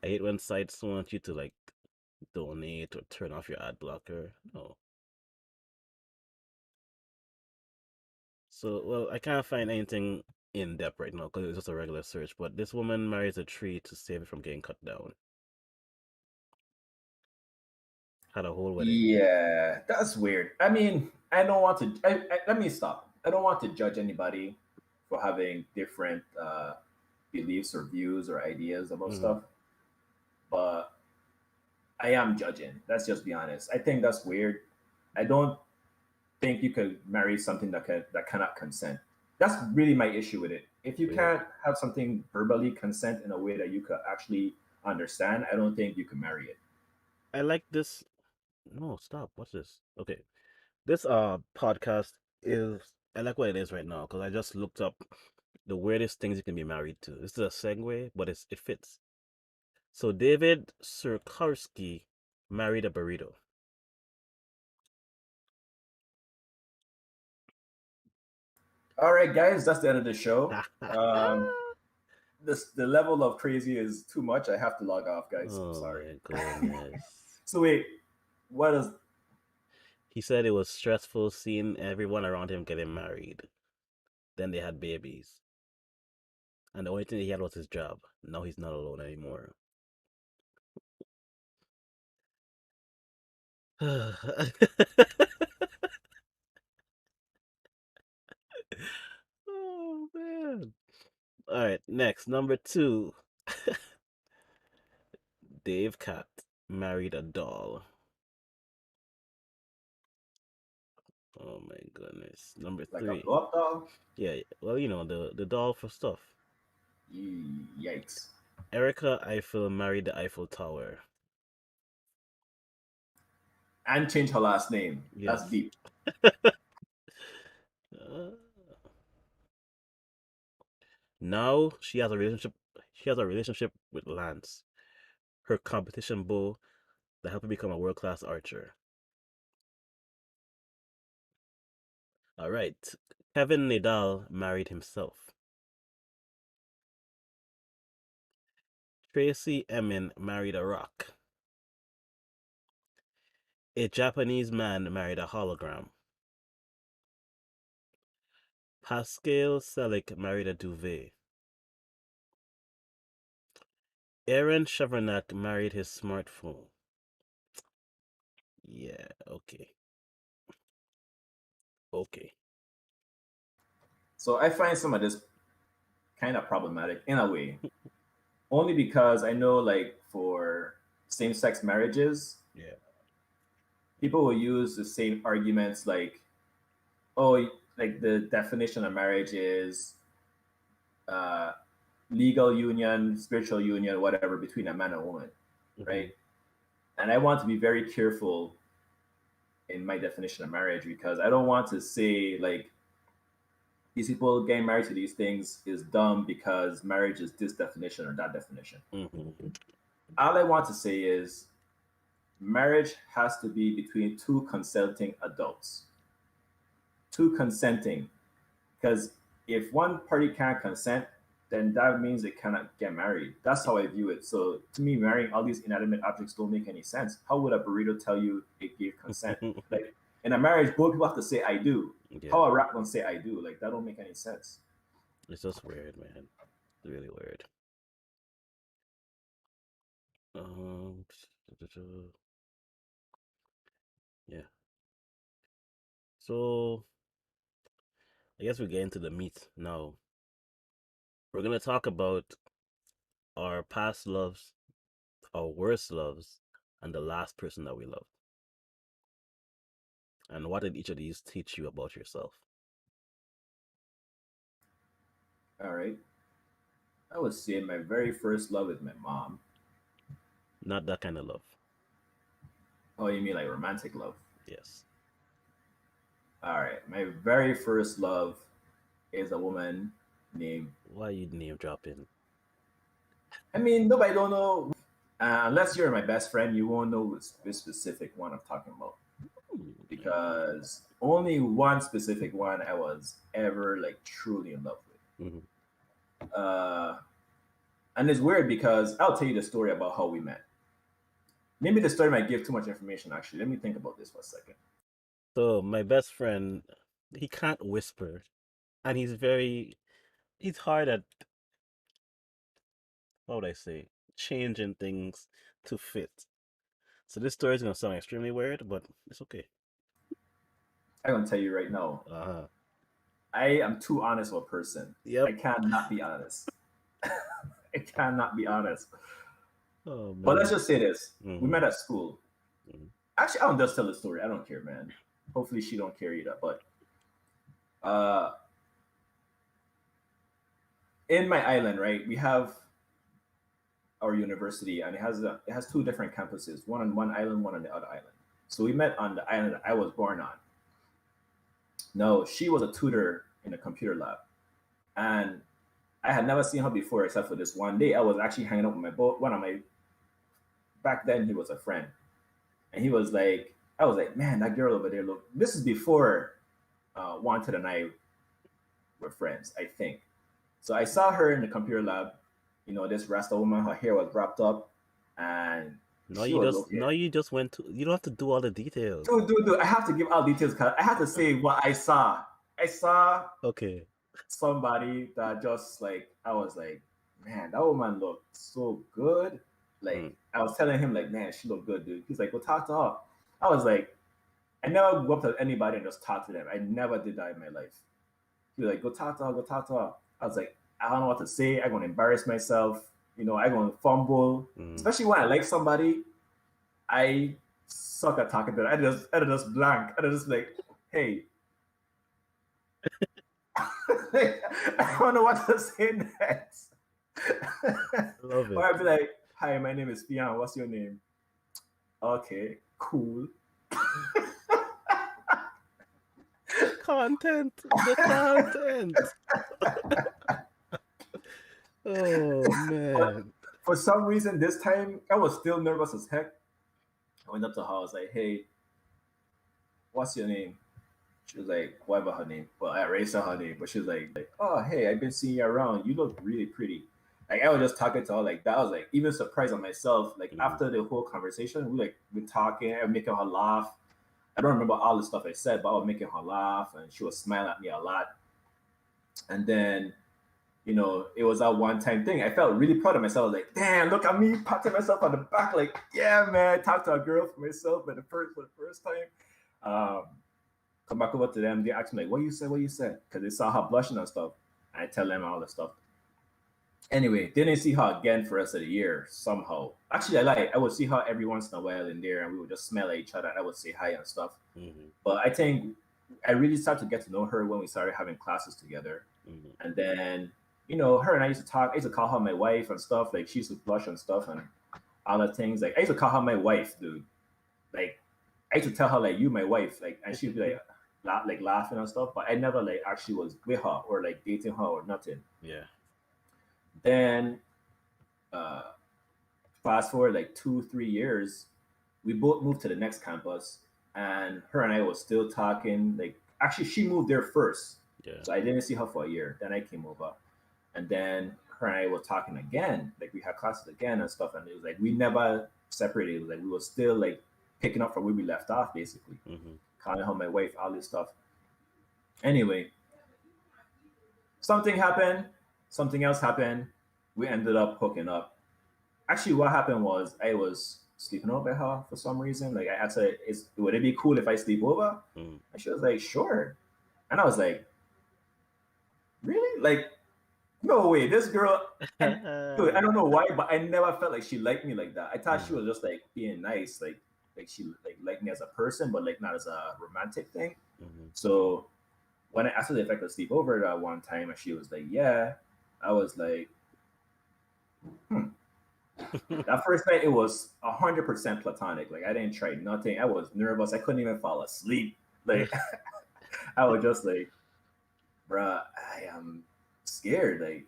I hate when sites want you to like donate or turn off your ad blocker. No. So, well, I can't find anything in depth right now because it's just a regular search. But this woman marries a tree to save it from getting cut down. Had a whole wedding. Yeah, that's weird. I mean, I don't want to. Let me stop. I don't want to judge anybody for having different beliefs or views or ideas about Hmm. stuff, but I am judging. Let's just be honest. I think that's weird. I don't think you could marry something that cannot consent. That's really my issue with it. If you Weird. can't have something verbally consent in a way that you could actually understand, I don't think you can marry it. I like this. No, stop. What's this? Okay. This podcast is I like what it is right now because I just looked up the weirdest things you can be married to. This is a segue, but it fits. So David Sirkarski married a burrito. All right, guys, that's the end of the show. The level of crazy is too much. I have to log off, guys. I'm Oh sorry. my goodness. So wait, what is? He said it was stressful seeing everyone around him getting married. Then they had babies. And the only thing he had was his job. Now he's not alone anymore. Oh man. All right, next number two. Dave Cat married a doll. Oh my goodness. Number Like a three. blow up dog? Yeah, well, the doll for stuff. Yikes! Erica Eiffel married the Eiffel Tower. And change her last name. That's Yes. deep. Uh, now she has a relationship. She has a relationship with Lance, her competition bull that helped her become a world class archer. All right. Kevin Nadal married himself. Tracy Emin married a rock. A Japanese man married a hologram. Pascal Selick married a duvet. Aaron Chevernak married his smartphone. Yeah, okay. Okay. So I find some of this kind of problematic in a way, only because I know, like, for same-sex marriages, Yeah. people will use the same arguments, like, oh, like the definition of marriage is uh, legal union, spiritual union, whatever, between a man and a woman, Hmm. right? And I want to be very careful in my definition of marriage because I don't want to say like these people getting married to these things is dumb because marriage is this definition or that definition. Hmm. All I want to say is marriage has to be between two consenting adults, two consenting. Because if one party can't consent, then that means they cannot get married. That's how I view it. So to me, marrying all these inanimate objects don't make any sense. How would a burrito tell you it gave consent? Like in a marriage, both people have to say I do. Yeah. How a rat gonna say I do? Like that don't make any sense. It's just weird, man. It's really weird. Um, yeah. So I guess we get into the meat now. We're gonna talk about our past loves, our worst loves, and the last person that we loved. And what did each of these teach you about yourself? All right. I would say my very first love is my mom. Not that kind of love. Oh, you mean like romantic love? Yes. All right. My very first love is a woman named. Why you name dropping? I mean, nobody don't know. Unless you're my best friend, you won't know which specific one I'm talking about Mm-hmm. because only one specific one I was ever like truly in love Mm-hmm. with. And it's weird because I'll tell you the story about how we met. Maybe the story might give too much information. Actually, let me think about this for a second. So my best friend, he can't whisper, and he's hard at, how would I say, changing things to fit. So this story is gonna sound extremely weird, but it's okay. I'm gonna tell you right now. Uh-huh. I am too honest of a person. I Yep. cannot be honest. I cannot be honest. Oh But let's man. just say this: we Mm-hmm. met at school. Mm-hmm. Actually, I'll just tell the story. I don't care, man. Hopefully, she don't care either. But uh, in my island, right, we have our university, and it has two different campuses, one on one island, one on the other island. So we met on the island that I was born on. No, she was a tutor in a computer lab, and I had never seen her before except for this one day. I was actually hanging out with my one of my back then he was a friend, and he was like, I was like, man, that girl over there. Look, this is before Wanted and I were friends, I think. So I saw her in the computer lab. You know, this Rasta woman, her hair was wrapped up, and she was looking. Now you just went to, you don't have to do all the details. Dude, I have to give all details because I have to say what I saw. I saw Okay. somebody that just like I was like, man, that woman looked so good. Like Mm. I was telling him, like, man, she looked good, dude. He's like, go talk to her. I was like, I never go up to anybody and just talk to them. I never did that in my life. He was like, go talk to her, go talk to her. I was like, I don't know what to say. I'm gonna embarrass myself. You know, I'm gonna fumble. Mm. Especially when I like somebody, I suck at talking to them. I just blank. I just like, hey, I don't know what to say next. I love Or it. I'd be like, hi, my name is Fian. What's your name? Okay, cool. Content. The content. Oh But man. for some reason, this time I was still nervous as heck. I went up to her. I was like, hey, what's your name? She was like, whatever her name. But I erased her name. But she was like, oh, hey, I've been seeing you around. You look really pretty. Like I was just talking to her like that. I was like even surprised on myself. Like Mm-hmm. after the whole conversation, we like been talking, I was making her laugh. I don't remember all the stuff I said, but I was making her laugh, and she was smiling at me a lot. And then, you know, it was that one time thing. I felt really proud of myself. I was like, damn, look at me, patting myself on the back, like, yeah, man, I talked to a girl for myself for the first time. Um, come back over to them, they asked me like, what you said? Because they saw her blushing and stuff. And I tell them all the stuff. Anyway, didn't see her again for the rest of the year somehow. Actually, I would see her every once in a while in there, and we would just smell at each other. And I would say hi and stuff. Mm-hmm. But I think I really started to get to know her when we started having classes together. Mm-hmm. And then, you know, her and I used to talk. I used to call her my wife and stuff. Like she used to blush and stuff and all the things. Like I used to call her my wife, dude. Like I used to tell her like you my wife. Like and she'd be like laughing and stuff. But I never like actually was with her or like dating her or nothing. Yeah. Then uh fast forward like 2, 3 years, we both moved to the next campus, and her and I was still talking. Like actually, she moved there first, Yeah. so I didn't see her for a year. Then I came over, and then her and I were talking again. Like we had classes again and stuff, and it was like we never separated. It was like we were still like picking up from where we left off, basically. Mm-hmm. Calling her my wife, all this stuff. Anyway, something happened. Something else happened. We ended up hooking up. Actually, what happened was I was sleeping over at her for some reason. Like I asked her, would it be cool if I sleep over? Mm-hmm. And she was like, sure. And I was like, really? Like, no way. This girl, and dude, I don't know why, but I never felt like she liked me like that. I thought she Mm-hmm. was just like being nice, like she like liked me as a person, but like not as a romantic thing. Mm-hmm. So when I asked her if I could sleep over that one time, and she was like, yeah, I was like, hmm. That first night, it was 100% platonic. Like I didn't try nothing. I was nervous. I couldn't even fall asleep. Like I was just like, bruh, I am scared. Like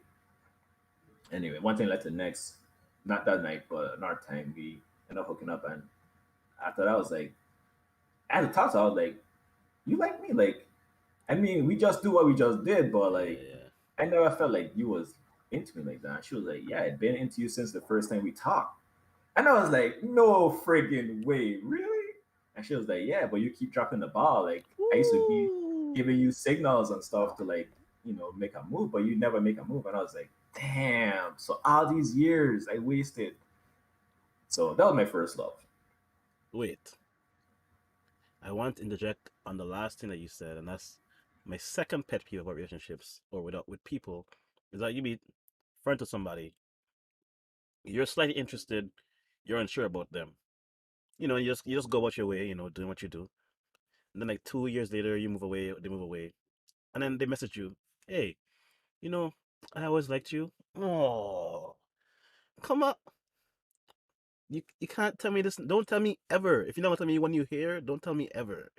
anyway, one thing led to the next. not that night, but another time we ended up hooking up, and after that, I was like, as a talk, I was like, "You like me? Like, I mean, we just do what we just did, but Yeah, like, yeah. I never felt like you was into me like that." And she was like, "Yeah, I'd been into you since the first time we talked." And I was like, "No friggin' way, really?" And she was like, "Yeah, but you keep dropping the ball. Like, I used to be Woo! giving you signals and stuff to like, make a move, but you never make a move." And I was like, "Damn! So all these years I wasted." So that was my first love. Wait, I want to interject on the last thing that you said, and that's my second pet peeve about relationships or with people is that you be friends with somebody, you're slightly interested, you're unsure about them. You just go about your way, doing what you do. And then like 2 years later, you move away, they move away, and then they message you, "Hey, you know, I always liked you." Oh, come on. You can't tell me this. Don't tell me ever. If you never tell me when you hear, don't tell me ever.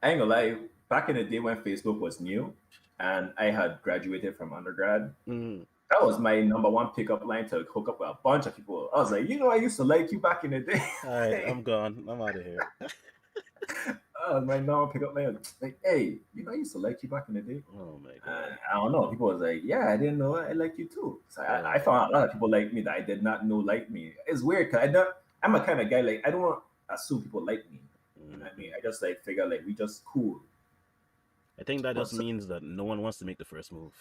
I ain't gonna lie, back in the day when Facebook was new and I had graduated from undergrad, Mm. that was my number one pickup line to hook up with a bunch of people. I was like, I used to like you back in the day. All right, I'm gone. I'm out of here. My number pickup line, like, hey, I used to like you back in the day. Oh my And god. I don't know. People was like, yeah, I didn't know I liked you too. So I Oh, found out a lot of people like me that I did not know like me. It's weird because I'm a kind of guy like I don't assume people like me. You know what I mean? hmm I just like figure like we just cool. I think that But just so, means that no one wants to make the first move.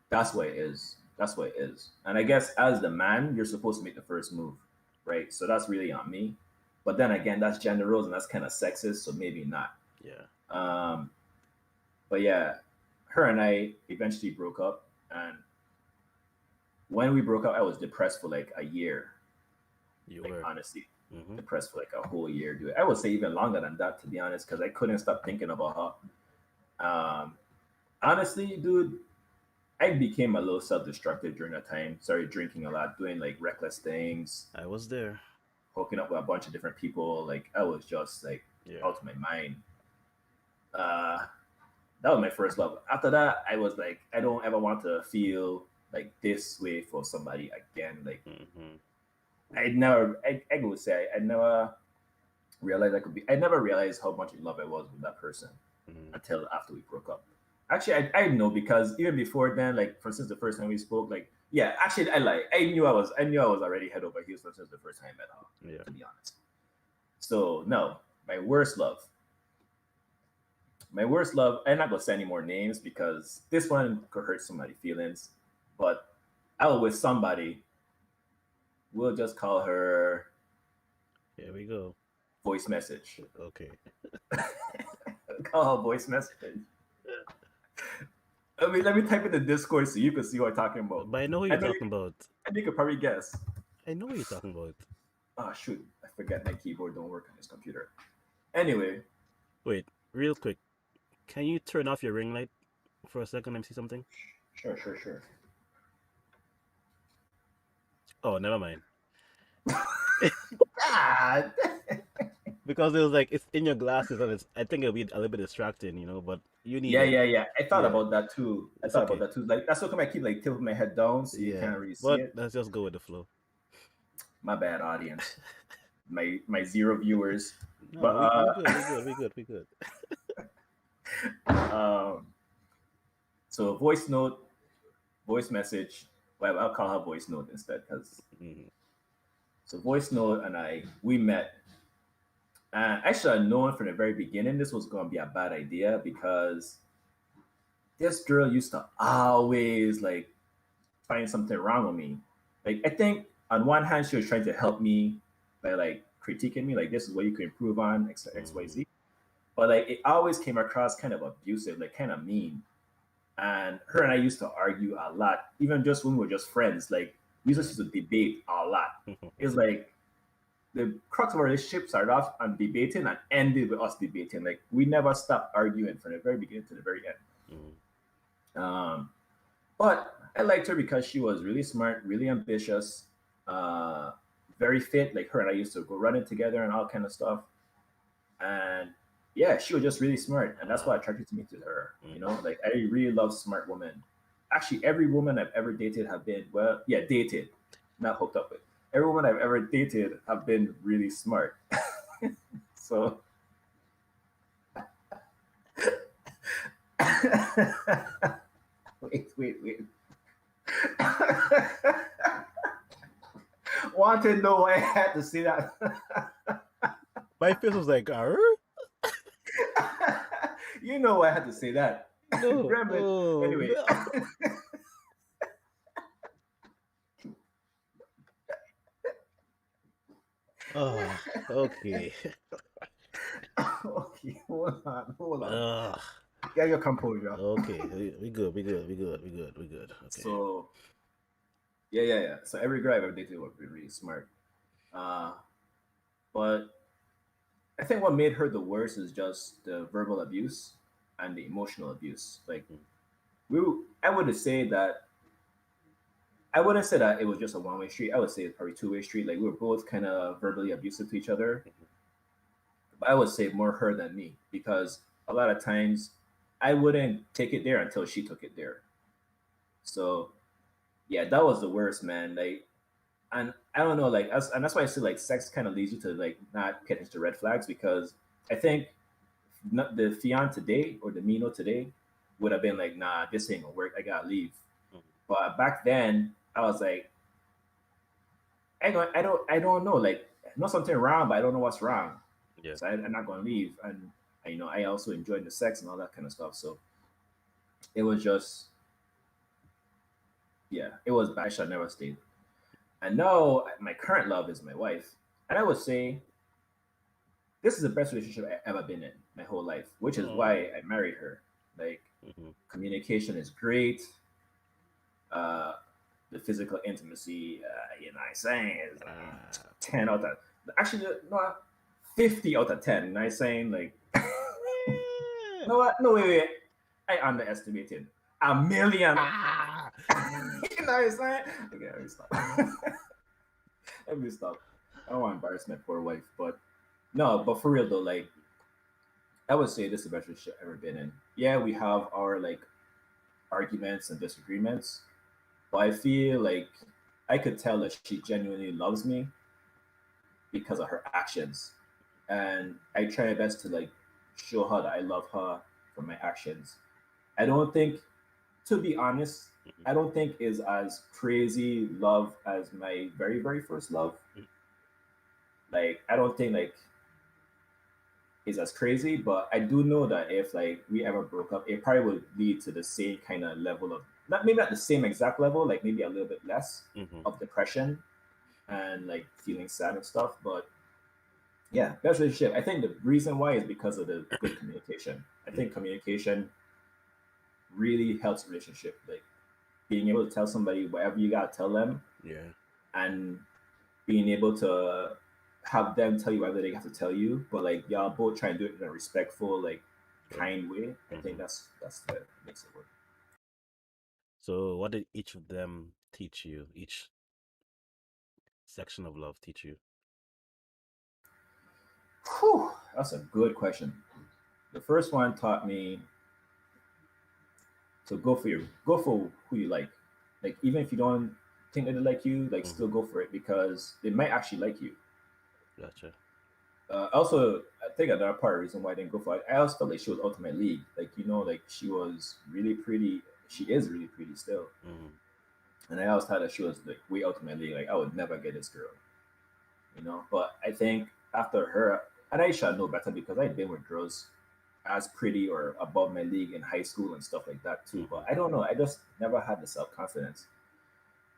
that's what it is. That's what it is. And I guess as the man, you're supposed to make the first move, right? So that's really on me. But then again, that's gender roles and that's kind of sexist, so maybe not. Yeah, Um, but yeah, her and I eventually broke up, and when we broke up, I was depressed for like a year. you Like were. honestly, hmm depressed for like a whole year, dude. I would say even longer than that, to be honest, because I couldn't stop thinking about her. Honestly, dude, I became a little self-destructive during that time. Started drinking a lot, doing like reckless things, I was there. hooking up with a bunch of different people. Like I was just like Yeah. out of my mind. Uh, that was my first love. After that, I was like, I don't ever want to feel like this way for somebody again. Like hmm I would say, I never realized I could be. I never realized how much in love I was with that person hmm until after we broke up. Actually, I know because even before then, like for instance, the first time we spoke, like yeah, actually, I like I knew I was already head over heels since the first time I met her. Yeah. To be honest, so no, my worst love, my worst love. I'm not gonna say any more names because this one could hurt somebody's feelings, but I was with somebody. We'll just call her Here we go. voice message. Okay. Call her voice message. Let me type in the Discord so you can see what I'm talking about. But I know who I you're know you, talking about. I know you could probably guess. I know what you're talking about. Oh shoot, I forgot my keyboard don't work on this computer. Anyway, Wait, real quick. Can you turn off your ring light for a second? Let me see something. sure. Oh, never mind. God. Because it was like it's in your glasses and it's. I think it'll be a little bit distracting, but you need Yeah, it. yeah, yeah. I thought Yeah, about that too. I it's thought about okay. that too. Like that's how come I keep like tilting my head down so you Yeah, can't really see but it. let's just go with the flow. My bad, audience. My zero viewers. But No, we good. We good. We good. We good. um, so voice note, voice message. Well, I'll call her voice note instead because hmm so voice note and we met. And actually, I known from the very beginning this was going to be a bad idea because this girl used to always like find something wrong with me. Like I think on one hand she was trying to help me by like critiquing me, like this is what you could improve on X Y hmm Z. But like it always came across kind of abusive, like kind of mean. And her and I used to argue a lot, even just when we were just friends. Like we Yeah. used to debate a lot. It's like the crux of our relationship started off on debating and ended with us debating. Like we never stopped arguing from the very beginning to the very end. hmm Um, but I liked her because she was really smart, really ambitious, uh, very fit. Like her and I used to go running together and all kind of stuff. And yeah, she was just really smart, and that's what Wow. attracted me to her. hmm Like I really love smart women. actually every woman I've ever dated have been, well, yeah, dated, not hooked up with. Every woman I've ever dated have been really smart. So wait. Want to know why I had to say that? My face was like, You know why I had to say that. no, Gremlin. oh Anyway. no. Oh, okay. Okay, hold on. Ugh. Get your composure. Okay, we good, we good, we good, we good, we good. Okay. So yeah. So every girl I've ever dated was really smart. Uh, but I think what made her the worst is just the verbal abuse and the emotional abuse. Like Mm, I would say that I wouldn't say that it was just a one-way street. I would say it's probably two-way street. Like we were both kind of verbally abusive to each other. mhm. But I would say more her than me because a lot of times I wouldn't take it there until she took it there. So yeah, that was the worst, man. Like, and I don't know, like, and that's why I say like sex kind of leads you to like not get into red flags because I think not the Fion today or the Mino today would have been like, nah, this ain't gonna work. I gotta leave. Mhm. But back then, I was like, I don't know. Like, I know something wrong, but I don't know what's wrong. Yeah. So I'm not gonna leave. And I also enjoyed the sex and all that kind of stuff. So it was just, yeah, it was bad. I should never stayed. And now my current love is my wife, and I would say this is the best relationship I've ever been in my whole life, which is Oh. why I married her. Like, Hmm. communication is great. Uh, the physical intimacy, what I'm saying, is Ah. 10 out of, actually, no, 50 out of 10. You know what I'm saying? Like, Yeah. no, what? No, wait. I underestimated. A million. Ah. You know what I'm saying? Okay, let me stop. Let me stop. I don't want to embarrass my poor wife, but no, but for real though, like, I would say this is the best relationship I've ever been in. Yeah, we have our like arguments and disagreements, but I feel like I could tell that she genuinely loves me because of her actions. And I try my best to like show her that I love her for my actions. I don't think, to be honest, Mhm, I don't think is as crazy love as my very, very first love. mhm. Like I don't think like is as crazy, but I do know that if like we ever broke up, it probably would lead to the same kind of level of, not maybe not the same exact level, like maybe a little bit less Mhm. of depression and like feeling sad and stuff. But yeah, best relationship. I think the reason why is because of the good communication. I Mm. think communication really helps relationship. Like being able to tell somebody whatever you gotta tell them, Yeah. and being able to have them tell you whatever they have to tell you, but like y'all both try and do it in a respectful, like Yep. kind way. I think Mhm. that's what makes it work. So, what did each of them teach you? Each section of love teach you? Whew, that's a good question. The first one taught me to go for who you like. Like even if you don't think that they like you, like still Mhm. go for it because they might actually like you. Gotcha. Also, I think another part of the reason why I didn't go for it, I also felt like she was out of my league. Like like she was really pretty. She is really pretty still, Mhm. and I always thought that she was like way out of my league. Like I would never get this girl. But I think after her, and I should know better because I'd been with girls as pretty or above my league in high school and stuff like that too. But Mhm. I don't know. I just never had the self confidence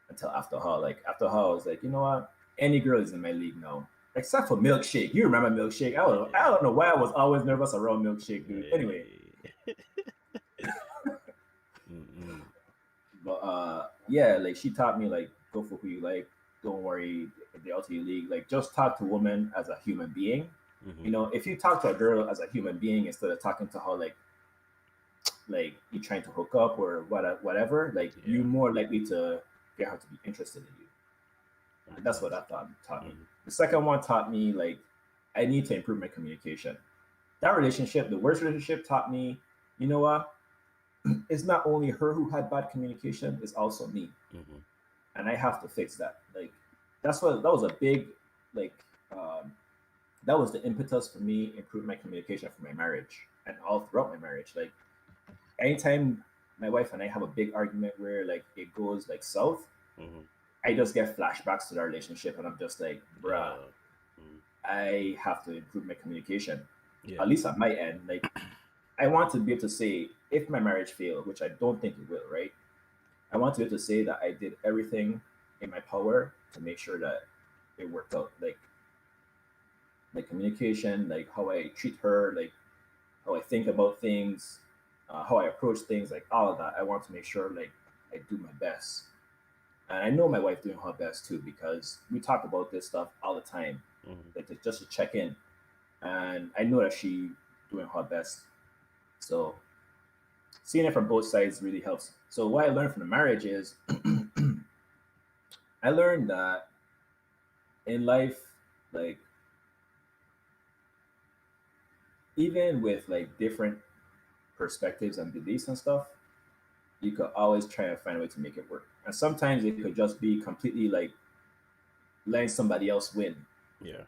until after her. Like after her, I was like, you know what? Any girl is in my league now. Except for Milkshake. You remember Milkshake? I don't know why I was always nervous around Milkshake, dude. Anyway, Yeah. Mm-mm. but yeah, like she taught me like go for who you like. Don't worry if they out of your league. Like just talk to women as a human being. Mhm. If you talk to a girl as a human being instead of talking to her like you're trying to hook up or whatever, like you Yeah. more likely to get her to be interested in you. And Makes that's what sense. that taught me. Mhm. The second one taught me like I need to improve my communication. That relationship, the worst relationship, taught me, you know what? it's not only her who had bad communication, it's also me, Mm-hmm. and I have to fix that. Like that was a big like um, that was the impetus for me improve my communication for my marriage and all throughout my marriage. Like anytime my wife and I have a big argument where like it goes like south, Mm-hmm. I just get flashbacks to the relationship, and I'm just like, bruh, Mm. I have to improve my communication, Yeah. at least at my end. Like I want to be able to say if my marriage failed, which I don't think it will, right? I want to be able to say that I did everything in my power to make sure that it worked out. Like communication, like how I treat her, like how I think about things, how I approach things, like all of that. I want to make sure like I do my best. And I know my wife doing her best too because we talk about this stuff all the time, Mm-hmm. like just to check in. And I know that she doing her best. So seeing it from both sides really helps. So what I learned from the marriage is I learned that in life, like even with like different perspectives and beliefs and stuff, you could always try and find a way to make it work. And sometimes it could just be completely like letting somebody else win. Yeah.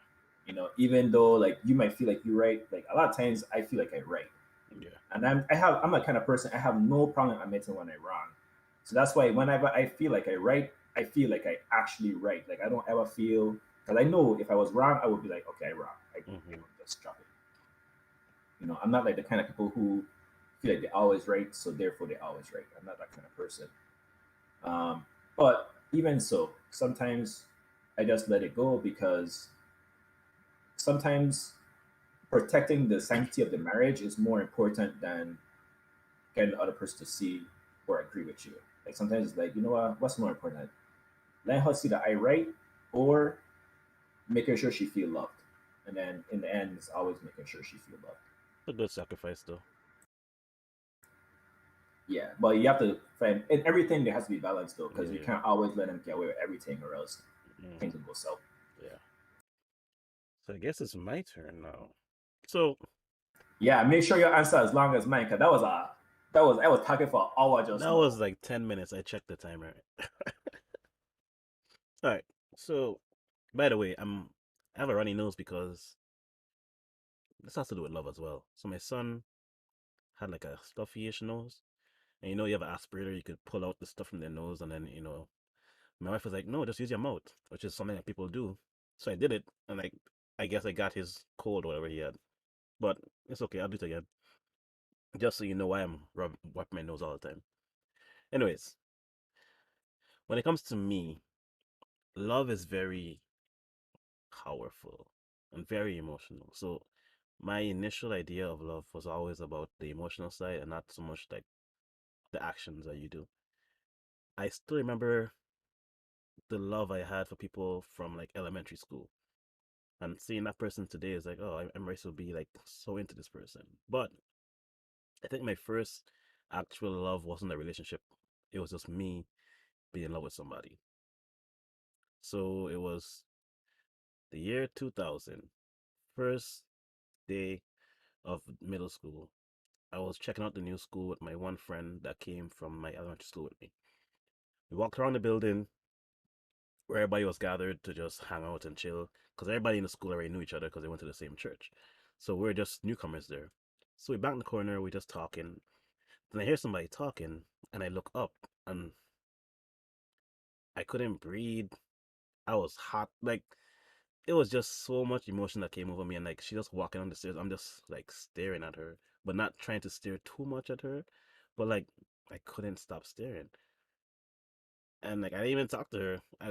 Even though like you might feel like you're right, like a lot of times I feel like I'm right. Yeah. And I'm a kind of person I have no problem admitting when I'm wrong. So that's why whenever I feel like I right, I feel like I actually right. Like I don't ever feel because I know if I was wrong, I would be like, okay, I'm wrong. I Mm-hmm. would just drop it. I'm not like the kind of people who feel like they're always right, so therefore they're always right. I'm not that kind of person. Um, but even so, sometimes I just let it go because sometimes protecting the sanctity of the marriage is more important than getting the other person to see or agree with you. Like sometimes it's like, you know what, what's more important? Letting her see that I right or making sure she feel loved. And then in the end, it's always making sure she feel loved. A good sacrifice, though. Yeah, but you have to find in everything there has to be balance though, because Yeah. you Yeah. can't always let them get away with everything, or else things Mm-hmm. will go south. Yeah. So I guess it's my turn now. So Yeah, make sure your answer as long as mine, because that was I was talking for an hour just that now. was like 10 minutes. I checked the timer. All right. So, by the way, I have a runny nose because this has to do with love as well. So my son had like a stuffy-ish nose, and you have an aspirator, you could pull out the stuff from their nose, and then my wife was like, "No, just use your mouth," which is something that people do. So I did it, and like I guess I got his cold or whatever he had, but it's okay. I'll do it again, just so you know why I'm wiping my nose all the time. Anyways, when it comes to me, love is very powerful and very emotional. So my initial idea of love was always about the emotional side and not so much like the actions that you do. I still remember the love I had for people from like elementary school. And seeing that person today is like, oh, I'm ready to be like so into this person. But I think my first actual love wasn't a relationship. It was just me being in love with somebody. So it was the year 2000, first day of middle school. I was checking out the new school with my one friend that came from my elementary school with me. We walked around the building where everybody was gathered to just hang out and chill because everybody in the school already knew each other because they went to the same church. So we're just newcomers there. So we back in the corner, we just talking. Then I hear somebody talking, and I look up, and I couldn't breathe. I was hot. Like, it was just so much emotion that came over me. And like, she just walking on the stairs. I'm just like staring at her, but not trying to stare too much at her. But like, I couldn't stop staring. And like, I didn't even talk to her. I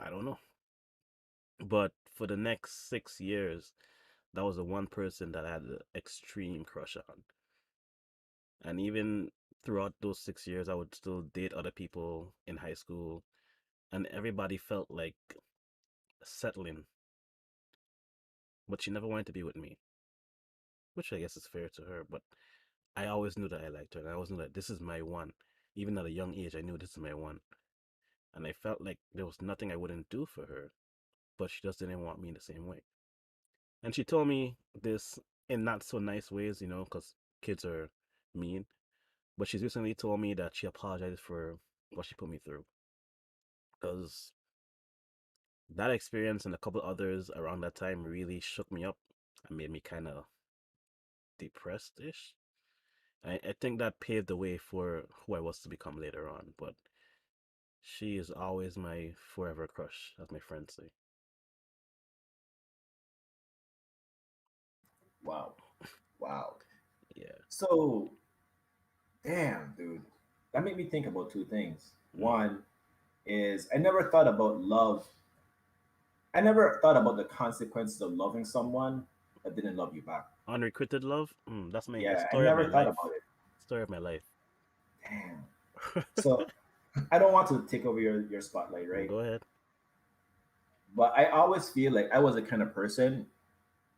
don't know. But for the next 6 years, that was the one person that I had an extreme crush on. And even throughout those 6 years, I would still date other people in high school, and everybody felt like settling, but she never wanted to be with me, which I guess is fair to her. But I always knew that I liked her, and I always knew that this is my one. Even at a young age, I knew this is my one, and I felt like there was nothing I wouldn't do for her, but she just didn't want me in the same way. And she told me this in not so nice ways, because kids are mean. But she's recently told me that she apologized for what she put me through. Because that experience and a couple others around that time really shook me up and made me kind of depressed ish. I think that paved the way for who I was to become later on. But she is always my forever crush, as my friends say. Wow. Wow. Yeah. So, damn, dude. That made me think about two things. Mm. One is I never thought about love. I never thought about the consequences of loving someone that didn't love you back. Unrequited love? That's my the Yeah, I story of my never thought life. about it. Story of my life. Damn. So I don't want to take over your spotlight, right? Go ahead. But I always feel like I was the kind of person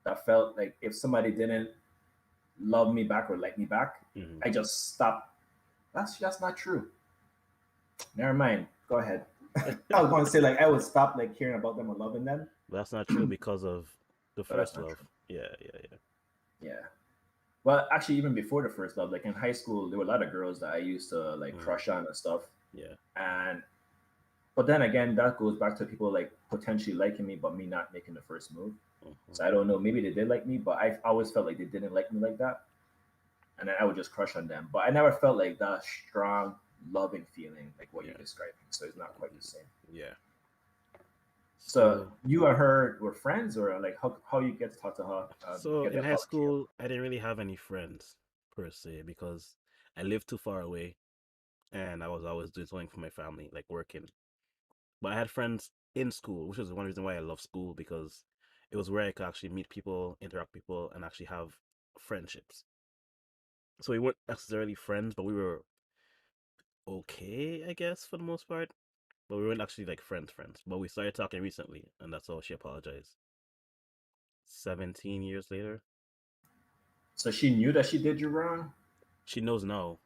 that felt like if somebody didn't love me back or like me back, Hmm. I just stopped. That's not true. Never mind. Go ahead. I was going to say like I would stop like caring about them or loving them, But that's not true because of the but that's first not love. true. Yeah, yeah, yeah. Yeah. Well, actually, even before the first love, like in high school, there were a lot of girls that I used to like Mm, crush on and stuff. yeah. And but then again, that goes back to people like potentially liking me, but me not making the first move. Hmm. So I don't know. Maybe they did like me, but I always felt like they didn't like me like that, and then I would just crush on them. But I never felt like that strong, loving feeling like what you're Yeah. describing. So it's not quite the Mm, same. yeah. So So, you and her were friends, or like how you get to talk to her, so get the in high apology? school, I didn't really have any friends per se because I lived too far away and I was always doing something for my family, like working. But I had friends in school, which is one reason why I love school because it was where I could actually meet people, interact with people, and actually have friendships. So we weren't necessarily friends, but we were okay, I guess, for the most part. But we weren't actually like friends. But we started talking recently, and that's all she apologized. 17 years later. So she knew that she did you wrong, She knows now.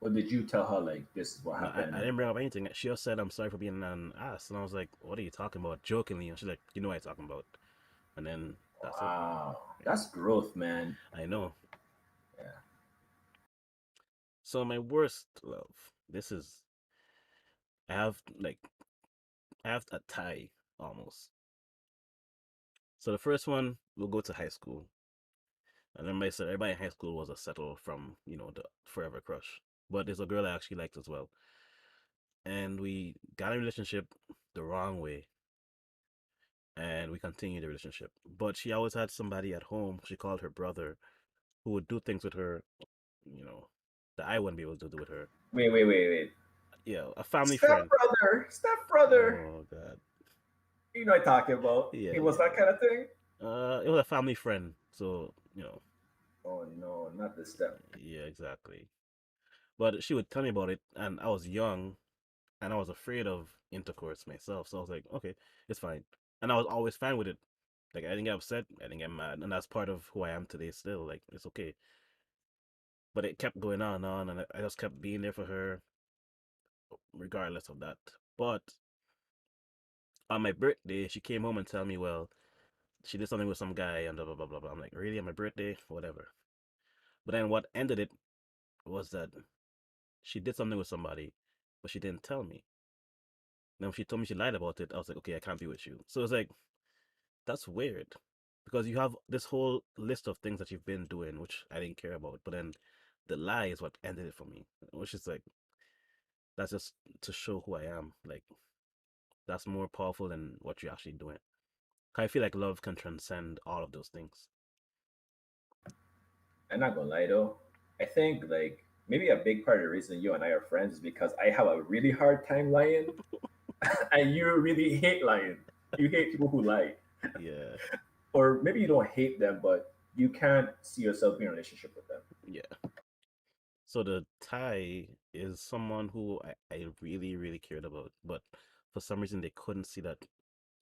or did you tell her like this is what No, I happened? didn't bring up anything. She just said, I'm sorry for being an ass. And I was like, what are you talking about? Jokingly. And she's like, you know what I'm talking about. And then that's it. Wow, Yeah, that's growth, man. I know. Yeah. So my worst love. This is, I have like, I have a tie almost. So the first one, we'll go to high school. And everybody said everybody in high school was a settle from, the forever crush. But there's a girl I actually liked as well. And we got a relationship the wrong way. And we continued the relationship. But she always had somebody at home, she called her brother, who would do things with her, you know, that I wouldn't be able to do with her. Wait. Yeah, a family Step friend. brother, step brother. Oh god. You know what I'm talking about. Yeah, It was yeah, that kind yeah. of thing. It was a family friend, so Oh no, not the step. yeah, exactly. But she would tell me about it, and I was young, and I was afraid of intercourse myself. So I was like, okay, it's fine, and I was always fine with it. Like I didn't get upset, I didn't get mad, and that's part of who I am today. Still, like it's okay. But it kept going on, and I just kept being there for her, regardless of that. But on my birthday, she came home and tell me, well, she did something with some guy and blah blah blah blah blah. I'm like, really, on my birthday, whatever. But then what ended it was that she did something with somebody, but she didn't tell me. Then when she told me she lied about it, I was like, okay, I can't be with you. So it's like that's weird because you have this whole list of things that you've been doing, which I didn't care about, but then the lie is what ended it for me, which is like that's just to show who I am. Like that's more powerful than what you're actually doing. I feel like love can transcend all of those things. I'm not gonna lie though. I think like maybe a big part of the reason you and I are friends is because I have a really hard time lying, and you really hate lying. You hate people who lie, Yeah, or maybe you don't hate them, but you can't see yourself being in a relationship with them. yeah. So the Thai is someone who I really, really cared about, but for some reason they couldn't see that.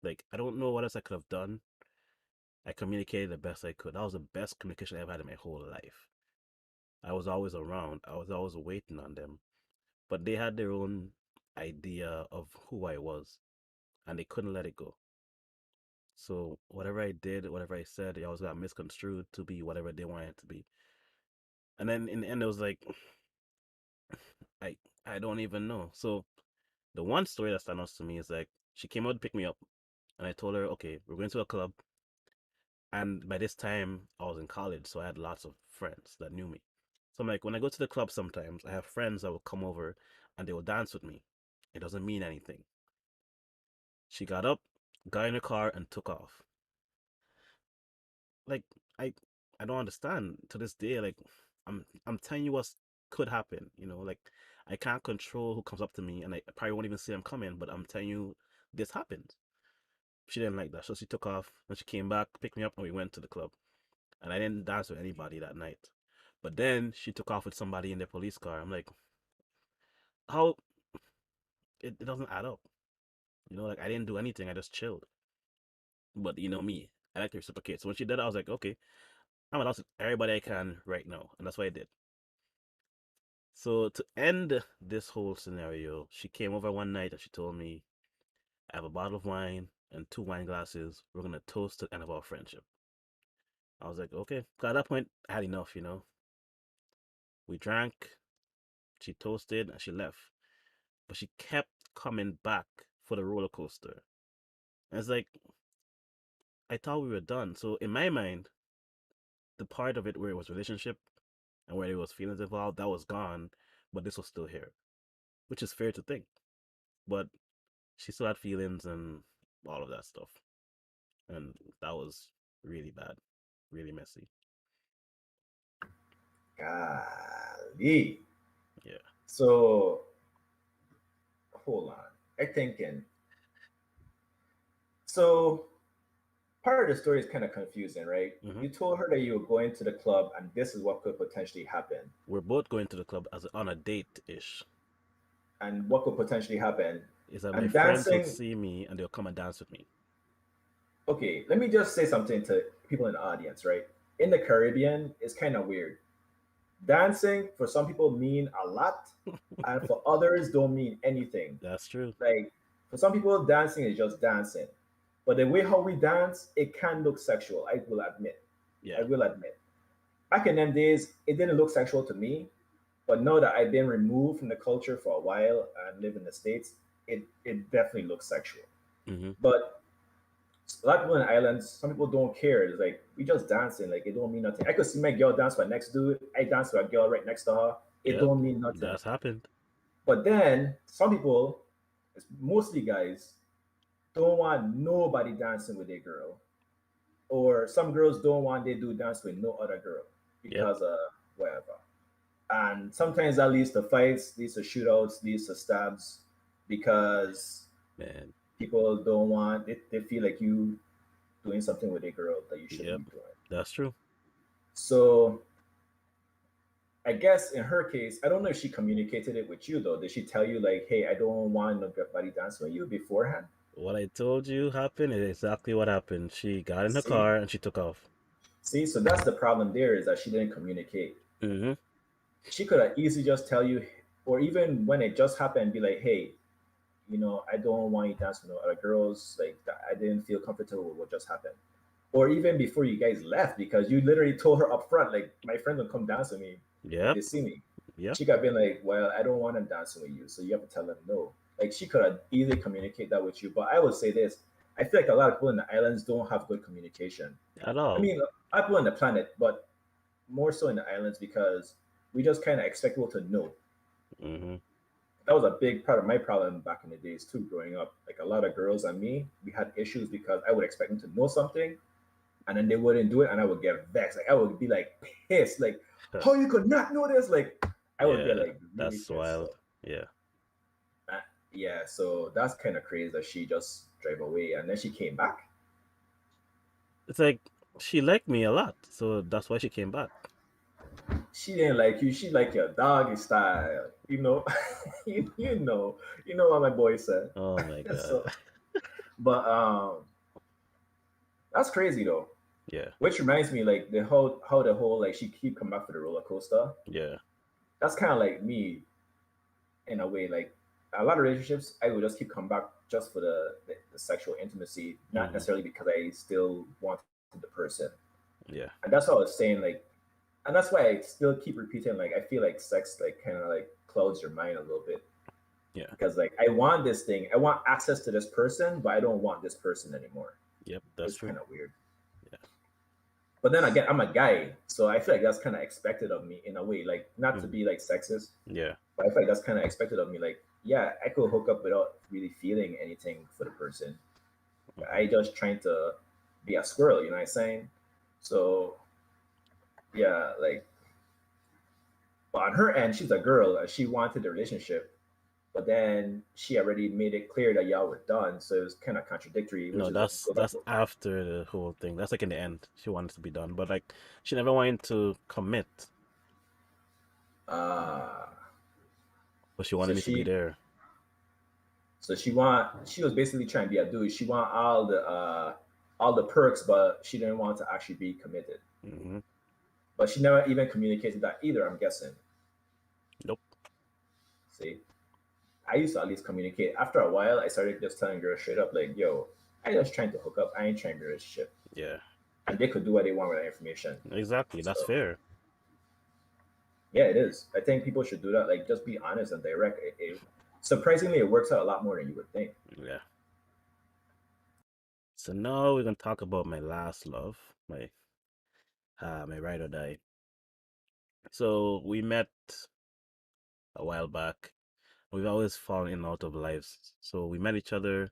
Like, I don't know what else I could have done. I communicated the best I could. That was the best communication I ever had in my whole life. I was always around. I was always waiting on them. But they had their own idea of who I was, and they couldn't let it go. So whatever I did, whatever I said, it always got misconstrued to be whatever they wanted it to be. And then in the end, it was like I I don't even know. So the one story that stands out to me is like she came out to pick me up, and I told her, okay, we're going to a club. And by this time, I was in college, so I had lots of friends that knew me. So I'm like, when I go to the club, sometimes I have friends that will come over and they will dance with me. It doesn't mean anything. She got up, got in her car, and took off. Like I, I don't understand to this day. Like I'm telling you what could happen. Like I can't control who comes up to me, and I probably won't even see them coming. But I'm telling you, this happened. She didn't like that, so she took off. When she came back, picked me up, and we went to the club. And I didn't dance with anybody that night. But then she took off with somebody in their police car. I'm like, how it doesn't add up. Like I didn't do anything. I just chilled. But me, I like to reciprocate. So when she did that, I was like, okay, I'm gonna dance with everybody I can right now, and that's what I did. So to end this whole scenario, she came over one night and she told me, I have a bottle of wine and two wine glasses. We're gonna toast to the end of our friendship. I was like, okay. 'Cause at that point, I had enough. We drank, she toasted, and she left. But she kept coming back for the roller coaster. And it's like, I thought we were done. So in my mind, the part of it where it was relationship and where there was feelings involved, that was gone, but this was still here, which is fair to think. But she still had feelings and all of that stuff. And that was really bad, really messy. Golly. Yeah. So hold on. I'm thinking. So part of the story is kind of confusing, right? hmm You told her that you were going to the club and this is what could potentially happen. We're both going to the club as on a date ish. And what could potentially happen. Is that my And friends would dancing, see me and they'll come and dance with me. okay, let me just say something to people in the audience, right? In the Caribbean, it's kind of weird. Dancing for some people mean a lot, and for others don't mean anything. That's true. Like for some people, dancing is just dancing. But the way how we dance, it can look sexual, I will admit. I Yeah. will admit. Back in them days, it didn't look sexual to me. But now that I've been removed from the culture for a while and live in the States, it definitely looks sexual. hmm But a lot of people in the islands, some people don't care. It's like we just dancing, like it don't mean nothing. I could see my girl dance with next dude. I dance with a girl right next to her. It Yep. don't mean nothing. That's happened. But then some people, it's mostly guys, don't want nobody dancing with their girl. Or some girls don't want they do dance with no other girl Yep. because of whatever. And sometimes that leads to fights, leads to shootouts, leads to stabs because Man. people don't want they feel like you doing something with a girl that you shouldn't Yep. be doing. That's true. So I guess in her case, I don't know if she communicated it with you though. Did she tell you like, hey, I don't want nobody dancing with you beforehand? What I told you happened is exactly what happened. She got in her See, car and she took off. so that's the problem there is that she didn't communicate. hmm She could have easily just tell you, or even when it just happened, be like, hey, I don't want you dancing with no other girls. Like I didn't feel comfortable with what just happened. Or even before you guys left, because you literally told her up front, like my friend will come dance with me if Yep. they see me. Yep. She could have been like, well, I don't want them dancing with you, so you have to tell them no. Like she could have easily communicate that with you. But I would say this: I feel like a lot of people in the islands don't have good communication. At I all. mean, people on the planet, but more so in the islands because we just kind of expect people to know. hmm That was a big part of my problem back in the days too, growing up. Like a lot of girls and me, we had issues because I would expect them to know something, and then they wouldn't do it, and I would get vexed. Like I would be like pissed, like how you could not know this? Like I would get Yeah. like really That's pissed. wild. So Yeah. uh, yeah, so that's kind of crazy that she just drove away and then she came back. It's like she liked me a lot, so that's why she came back. She didn't like you. She like your doggy style. You know what my boy said. Oh my god. So, but that's crazy though. Yeah. Which reminds me, like how the whole like she keep coming back for the roller coaster. Yeah. That's kind of like me in a way. Like a lot of relationships, I would just keep coming back just for the sexual intimacy, not hmm necessarily because I still wanted the person. Yeah. And that's what I was saying. Like, and that's why I still keep repeating. Like, I feel like sex, like, kind of like clouds your mind a little bit Yeah. because like I want this thing, I want access to this person, but I don't want this person anymore. Yep. That's It's true. kind of weird. Yeah. But then again, I'm a guy, so I feel like that's kind of expected of me in a way. Like not to Mhm. be like sexist, Yeah. but I feel like that's kind of expected of me. Like, yeah, I could hook up without really feeling anything for the person. Hmm. I just trying to be a squirrel, you know what I'm saying? So yeah, like, but on her end, she's a girl. She wanted the relationship, but then she already made it clear that y'all were done. So it was kind of contradictory, which No, is what that's goes back that's to. after the whole thing. That's like in the end. She wanted to be done, but like she never wanted to commit, Uh, but she so wanted me to be she, there. she was basically trying to be a dude. She want all the perks, but she didn't want to actually be committed. Hmm. But she never even communicated that either. I'm guessing. Nope. See, I used to at least communicate. After a while, I started just telling girls straight up, like, "Yo, I just trying to hook up. I ain't trying to be in a relationship." Yeah. And they could do what they want with that information. Exactly. That's So fair. yeah, it is. I think people should do that. Like, just be honest and direct. Surprisingly, it works out a lot more than you would think. Yeah. So now we're gonna talk about my last love, my ride or die. So we met a while back. We've always fallen in and out of lives. So we met each other,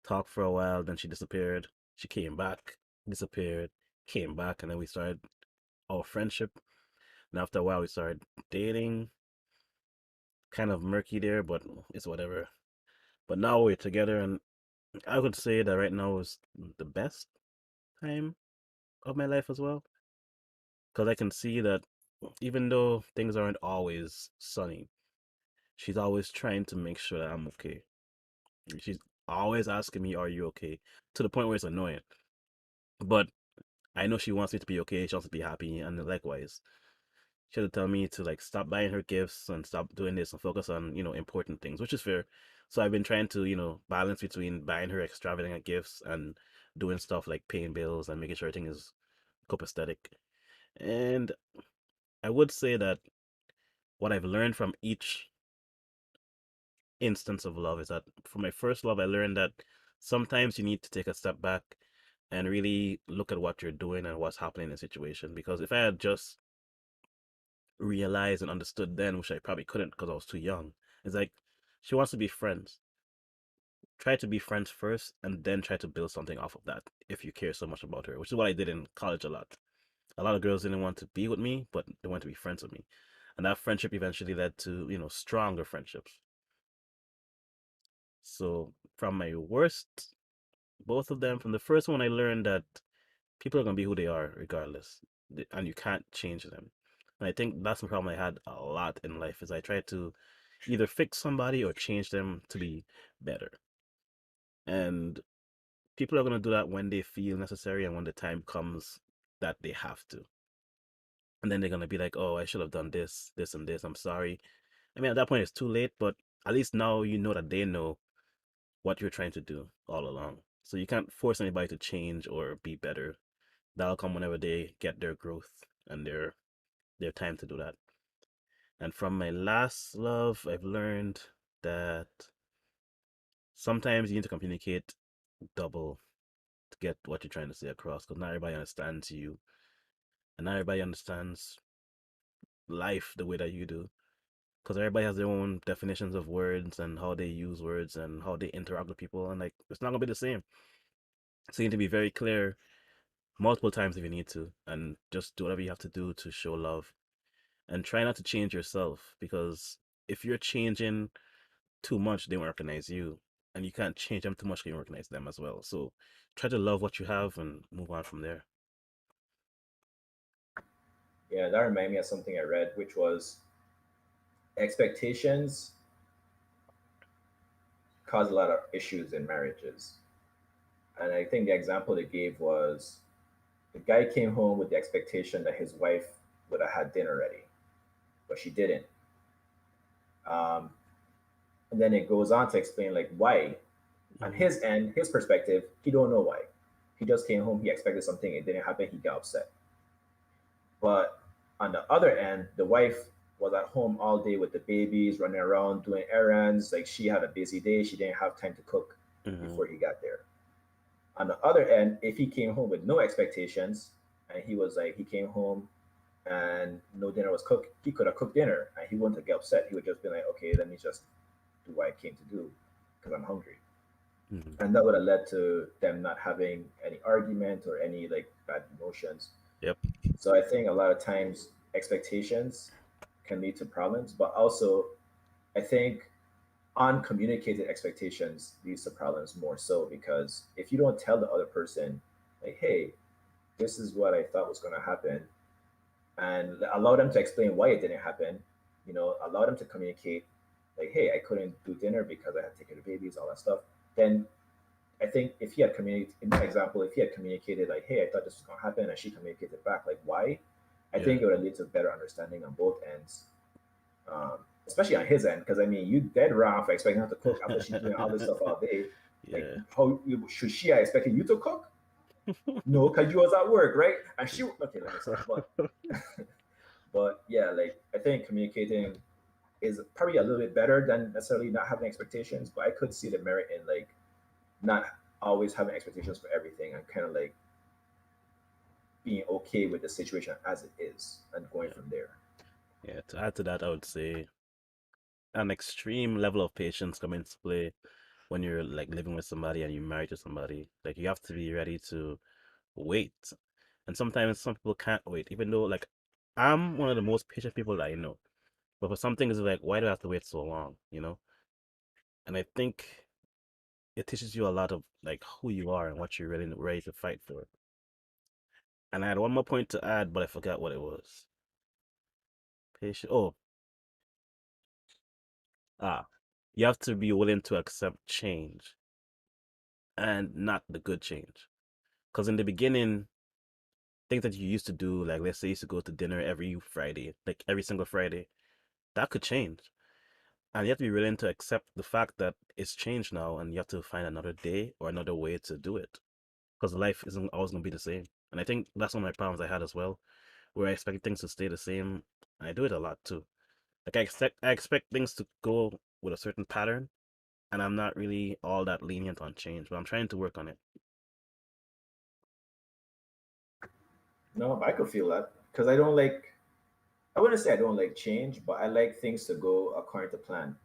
talked for a while, then she disappeared. She came back, disappeared, came back, and then we started our friendship. And after a while, we started dating. Kind of murky there, but it's whatever. But now we're together, and I would say that right now is the best time of my life as well. Because I can see that even though things aren't always sunny, she's always trying to make sure that I'm okay. She's always asking me, "Are you okay?" To the point where it's annoying. But I know she wants me to be okay. She wants to be happy, and likewise, she'll tell me to like stop buying her gifts and stop doing this and focus on important things, which is fair. So I've been trying to balance between buying her extravagant gifts and doing stuff like paying bills and making sure everything is copacetic. And I would say that what I've learned from each instance of love is that for my first love, I learned that sometimes you need to take a step back and really look at what you're doing and what's happening in a situation. Because if I had just realized and understood then, which I probably couldn't because I was too young, it's like she wants to be friends. Try to be friends first and then try to build something off of that if you care so much about her, which is what I did in college a lot. A lot of girls didn't want to be with me, but they wanted to be friends with me. And that friendship eventually led to, stronger friendships. So from my worst, both of them, from the first one, I learned that people are going to be who they are regardless. And you can't change them. And I think that's the problem I had a lot in life is I tried to either fix somebody or change them to be better. And people are going to do that when they feel necessary and when the time comes that they have to. And then they're going to be like, oh, I should have done this, this, and this. I'm sorry. I mean, at that point, it's too late, but at least now you know that they know what you're trying to do all along. So you can't force anybody to change or be better. That'll come whenever they get their growth and their time to do that. And from my last love, I've learned that sometimes you need to communicate double to get what you're trying to say across because not everybody understands you and not everybody understands life the way that you do because everybody has their own definitions of words and how they use words and how they interact with people and like it's not gonna be the same. So you need to be very clear multiple times if you need to and just do whatever you have to do to show love and try not to change yourself because if you're changing too much they won't recognize you and you can't change them too much they won't recognize them as well. So try to love what you have and move on from there. Yeah, that reminded me of something I read, which was expectations cause a lot of issues in marriages. And I think the example they gave was the guy came home with the expectation that his wife would have had dinner ready, but she didn't. Um, and then it goes on to explain like why. On Hmm. his end, his perspective, he don't know why. He just came home, he expected something, it didn't happen, he got upset. But on the other end, the wife was at home all day with the babies, running around doing errands. Like she had a busy day, she didn't have time to cook Mm-hmm. before he got there. On the other end, if he came home with no expectations and he was like, he came home and no dinner was cooked, he could have cooked dinner and he wouldn't get upset. He would just be like, okay, let me just do what I came to do because I'm hungry. Mm-hmm. And that would have led to them not having any argument or any like bad emotions. Yep. So I think a lot of times expectations can lead to problems, but also I think uncommunicated expectations leads to problems more so because if you don't tell the other person, like, hey, this is what I thought was going to happen, and allow them to explain why it didn't happen, allow them to communicate, like, hey, I couldn't do dinner because I had to take care of the babies, all that stuff, then I think if he had communicated, in my example, if he had communicated, like, hey, I thought this was going to happen, and she communicated back, like, why, I Yeah. think it would have led to better understanding on both ends, especially on his end, because I mean, you dead wrong for expecting her to cook after she's doing all this stuff all day. Like, Yeah. how should she have expected you to cook? No, because you was at work, right? And she, okay, let me stop. But yeah, like I think communicating is probably a little bit better than necessarily not having expectations. But I could see the merit in like not always having expectations for everything and kind of like being okay with the situation as it is and going Yeah. from there. Yeah. To add to that, I would say an extreme level of patience come into play when you're like living with somebody and you're married to somebody. Like you have to be ready to wait. And sometimes some people can't wait, even though like I'm one of the most patient people that I know. But for some things, it's like, why do I have to wait so long? And I think it teaches you a lot of like who you are and what you're really ready to fight for. And I had one more point to add, but I forgot what it was. Patient. Oh, ah, you have to be willing to accept change and not the good change. Because in the beginning, things that you used to do, like let's say you used to go to dinner every Friday, like every single Friday, that could change. And you have to be willing to accept the fact that it's changed now and you have to find another day or another way to do it. Because life isn't always going to be the same. And I think that's one of my problems I had as well, where I expect things to stay the same. And I do it a lot too. Like I expect things to go with a certain pattern, and I'm not really all that lenient on change, but I'm trying to work on it. No, I could feel that because I don't like. I wouldn't say I don't like change, but I like things to go according to plan.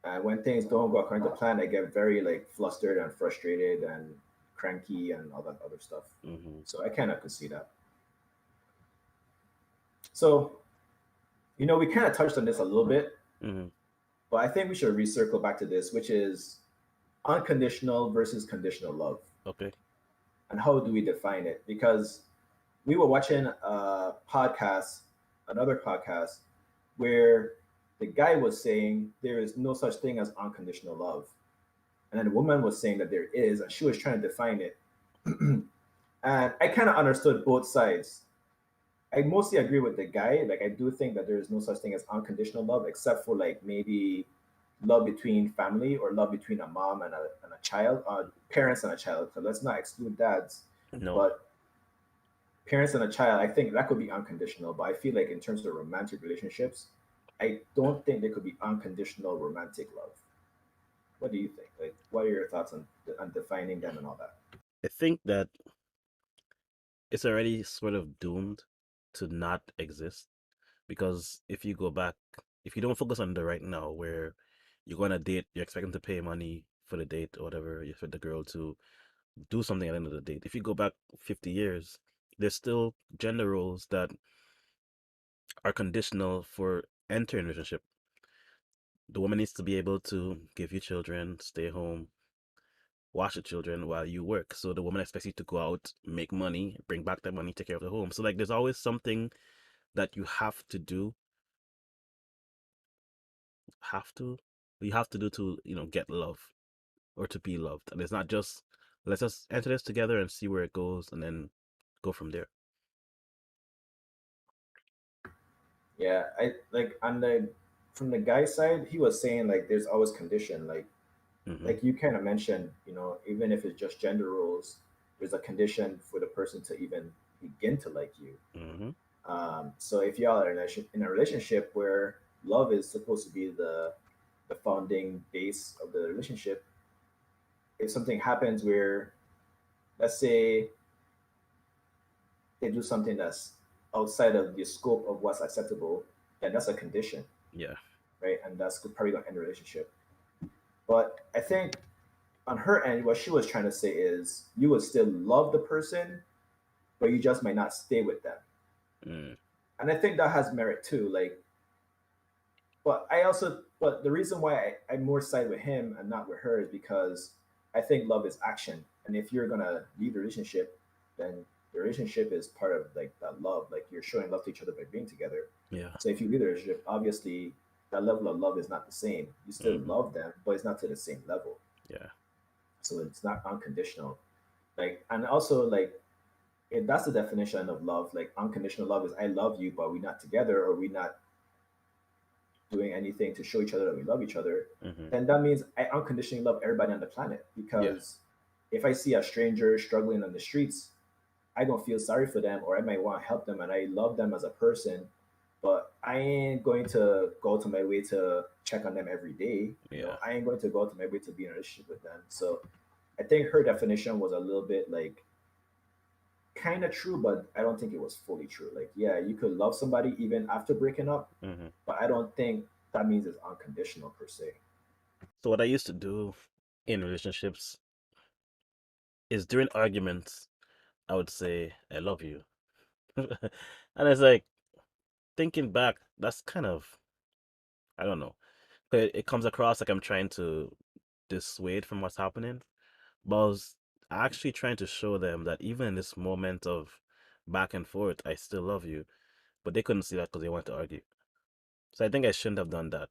And when things don't go according to plan, I get very like flustered and frustrated and cranky and all that other stuff. Hmm. So I kind of could see that. So, we kind of touched on this a little bit, Hmm. but I think we should recircle back to this, which is unconditional versus conditional love. Okay. And how do we define it? Because we were watching a podcast, another podcast, where the guy was saying there is no such thing as unconditional love. And then the woman was saying that there is, and she was trying to define it. And I kind of understood both sides. I mostly agree with the guy. Like, I do think that there is no such thing as unconditional love, except for like maybe love between family or love between a mom and a child, parents and a child. So let's not exclude dads, No. but parents and a child, I think that could be unconditional. But I feel like in terms of romantic relationships, I don't think there could be unconditional romantic love. What do you think? Like, what are your thoughts on defining them and all that? I think that it's already sort of doomed to not exist because if you go back, if you don't focus on the right now, where you're going to date, you're expecting to pay money for the date or whatever, you expect the girl to do something at the end of the date. If you go back 50 years, there's still gender roles that are conditional for entering a relationship. The woman needs to be able to give you children, stay home, watch the children while you work. So the woman expects you to go out, make money, bring back that money, take care of the home. So like there's always something that have to you have to do to, get love or to be loved. And it's not just let's just enter this together and see where it goes and then go from there. Yeah, I like on the from the guy's side, he was saying like there's always condition, Hmm. like you kind of mentioned, even if it's just gender roles, there's a condition for the person to even begin to like you. Hmm. So if y'all are in a relationship where love is supposed to be the founding base of the relationship, if something happens where, let's say, they do something that's outside of the scope of what's acceptable, then that's a condition, Yeah. right? And that's probably gonna end the relationship. But I think on her end, what she was trying to say is you would still love the person, but you just might not stay with them. Mm. And I think that has merit too. Like, but the reason why I more side with him and not with her is because I think love is action. And if you're gonna leave the relationship, then the relationship is part of like that love. Like you're showing love to each other by being together. Yeah. So if you leave the relationship, obviously that level of love is not the same. You still Hmm. love them, but it's not to the same level. Yeah. So it's not unconditional. Like and also like if that's the definition of love, like unconditional love is I love you, but we're not together or we're not doing anything to show each other that we love each other, Hmm. then that means I unconditionally love everybody on the planet. Yeah. Because if I see a stranger struggling on the streets, I don't feel sorry for them, or I might want to help them, and I love them as a person. But I ain't going to go to my way to check on them every day. You Yeah. know, I ain't going to go to my way to be in a relationship with them. So I think her definition was a little bit like kind of true, but I don't think it was fully true. Like, yeah, you could love somebody even after breaking up, Hmm. but I don't think that means it's unconditional per se. So what I used to do in relationships is during arguments, I would say, I love you. And it's like thinking back, that's kind of, I don't know. It comes across like I'm trying to dissuade from what's happening. But I was actually trying to show them that even in this moment of back and forth, I still love you. But they couldn't see that because they wanted to argue. So I think I shouldn't have done that.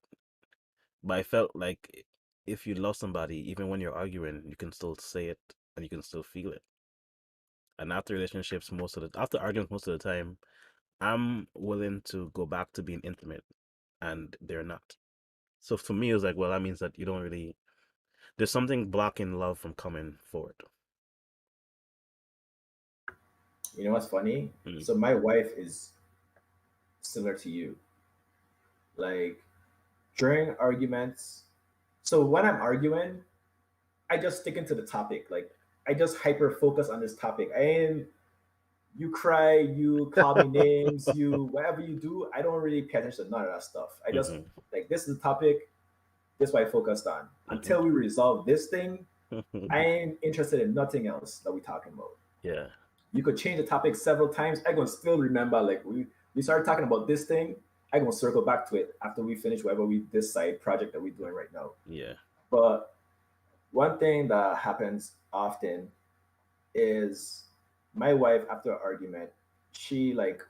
But I felt like if you love somebody, even when you're arguing, you can still say it and you can still feel it. And after relationships, after arguments, most of the time, I'm willing to go back to being intimate, and they're not. So for me, it was like, well, that means that you don't really. There's something blocking love from coming forward. You know what's funny? Mm. So my wife is similar to you. Like during arguments, so when I'm arguing, I just stick into the topic. Like I just hyper focus on this topic. I am you cry, you call me names, you whatever you do, I don't really pay attention to none of that stuff. I just Hmm. like this is the topic, this is what I focused on. Hmm. Until we resolve this thing, I Hmm. ain't interested in nothing else that we're talking about. Yeah. You could change the topic several times. I gonna still remember like we started talking about this thing. I gonna circle back to it after we finish whatever we this side project that we're doing right now. Yeah. But one thing that happens often is my wife after an argument, she like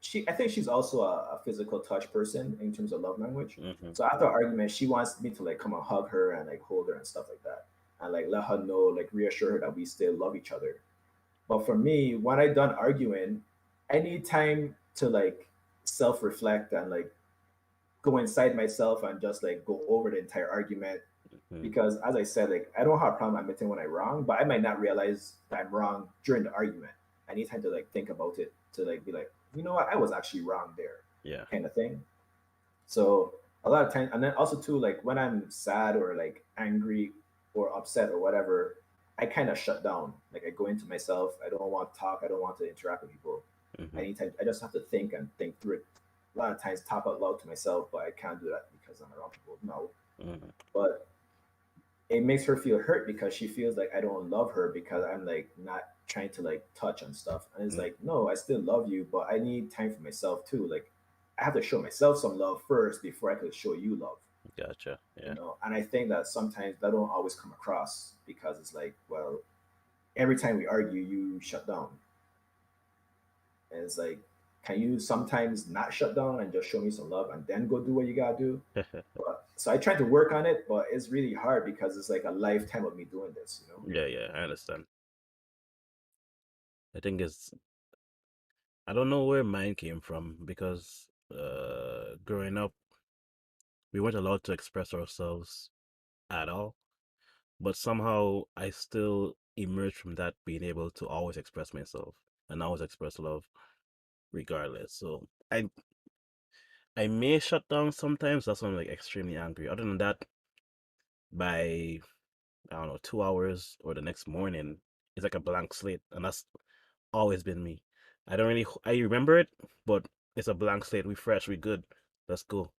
she I think she's also a physical touch person in terms of love language. Hmm. So after an argument, she wants me to like come and hug her and like hold her and stuff like that. And like let her know, like reassure her that we still love each other. But for me, when I done arguing, I need time to like self reflect and like go inside myself and just like go over the entire argument. Hmm. Because as I said, like I don't have a problem admitting when I'm wrong, but I might not realize that I'm wrong during the argument. I need time to like think about it to like be like, you know what, I was actually wrong there, Yeah. kind of thing. So a lot of times, and then also too, like when I'm sad or like angry or upset or whatever, I kind of shut down. Like I go into myself. I don't want to talk. I don't want to interact with people. Hmm. Anytime I just have to think and think through it. A lot of times, talk out loud to myself, but I can't do that because I'm around people. No, Hmm. but it makes her feel hurt because she feels like I don't love her because I'm like not trying to like touch and stuff. And it's like, no, I still love you, but I need time for myself too. Like I have to show myself some love first before I could show you love, Gotcha. you Yeah. know? And I think that sometimes that don't always come across because it's like, well, every time we argue, you shut down. And it's like, can you sometimes not shut down and just show me some love and then go do what you gotta do? But so I tried to work on it, but it's really hard because it's like a lifetime of me doing this, you know? Yeah. Yeah. I understand. I think it's. I don't know where mine came from because growing up, we weren't allowed to express ourselves at all. But somehow I still emerged from that being able to always express myself and always express love. regardless. So I may shut down sometimes. That's when I'm like extremely angry. Other than that, by I don't know 2 hours or the next morning, it's like a blank slate, and that's always been me. I don't really I remember it, but it's a blank slate. We fresh, we good. Let's go.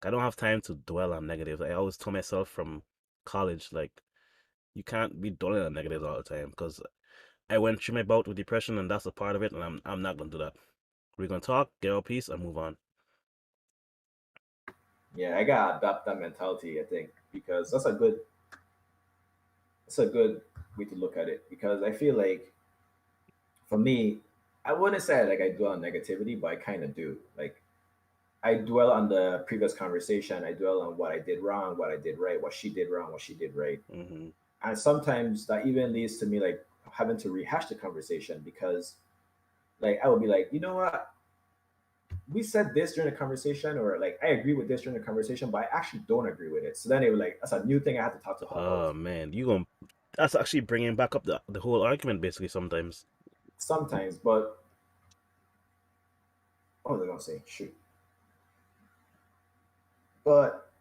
I don't have time to dwell on negatives. I always tell myself from college, like, you can't be dwelling on negatives all the time because I went through my bout with depression and that's a part of it, and I'm not gonna do that. We're gonna talk, get our peace, and move on. Yeah, I gotta adapt that mentality, I think, because that's a good way to look at it. Because I feel like for me, I wouldn't say like I dwell on negativity, but I kind of do. Like I dwell on the previous conversation. I dwell on what I did wrong, what I did right, what she did wrong, what she did right. Hmm. And sometimes that even leads to me like having to rehash the conversation because like I would be like, you know what? We said this during the conversation, or like I agree with this during the conversation, but I actually don't agree with it. So then it was like that's a new thing I have to talk to her about. Oh man, you gonna that's actually bringing back up the whole argument basically sometimes. Sometimes, but what was I gonna say? Shoot. But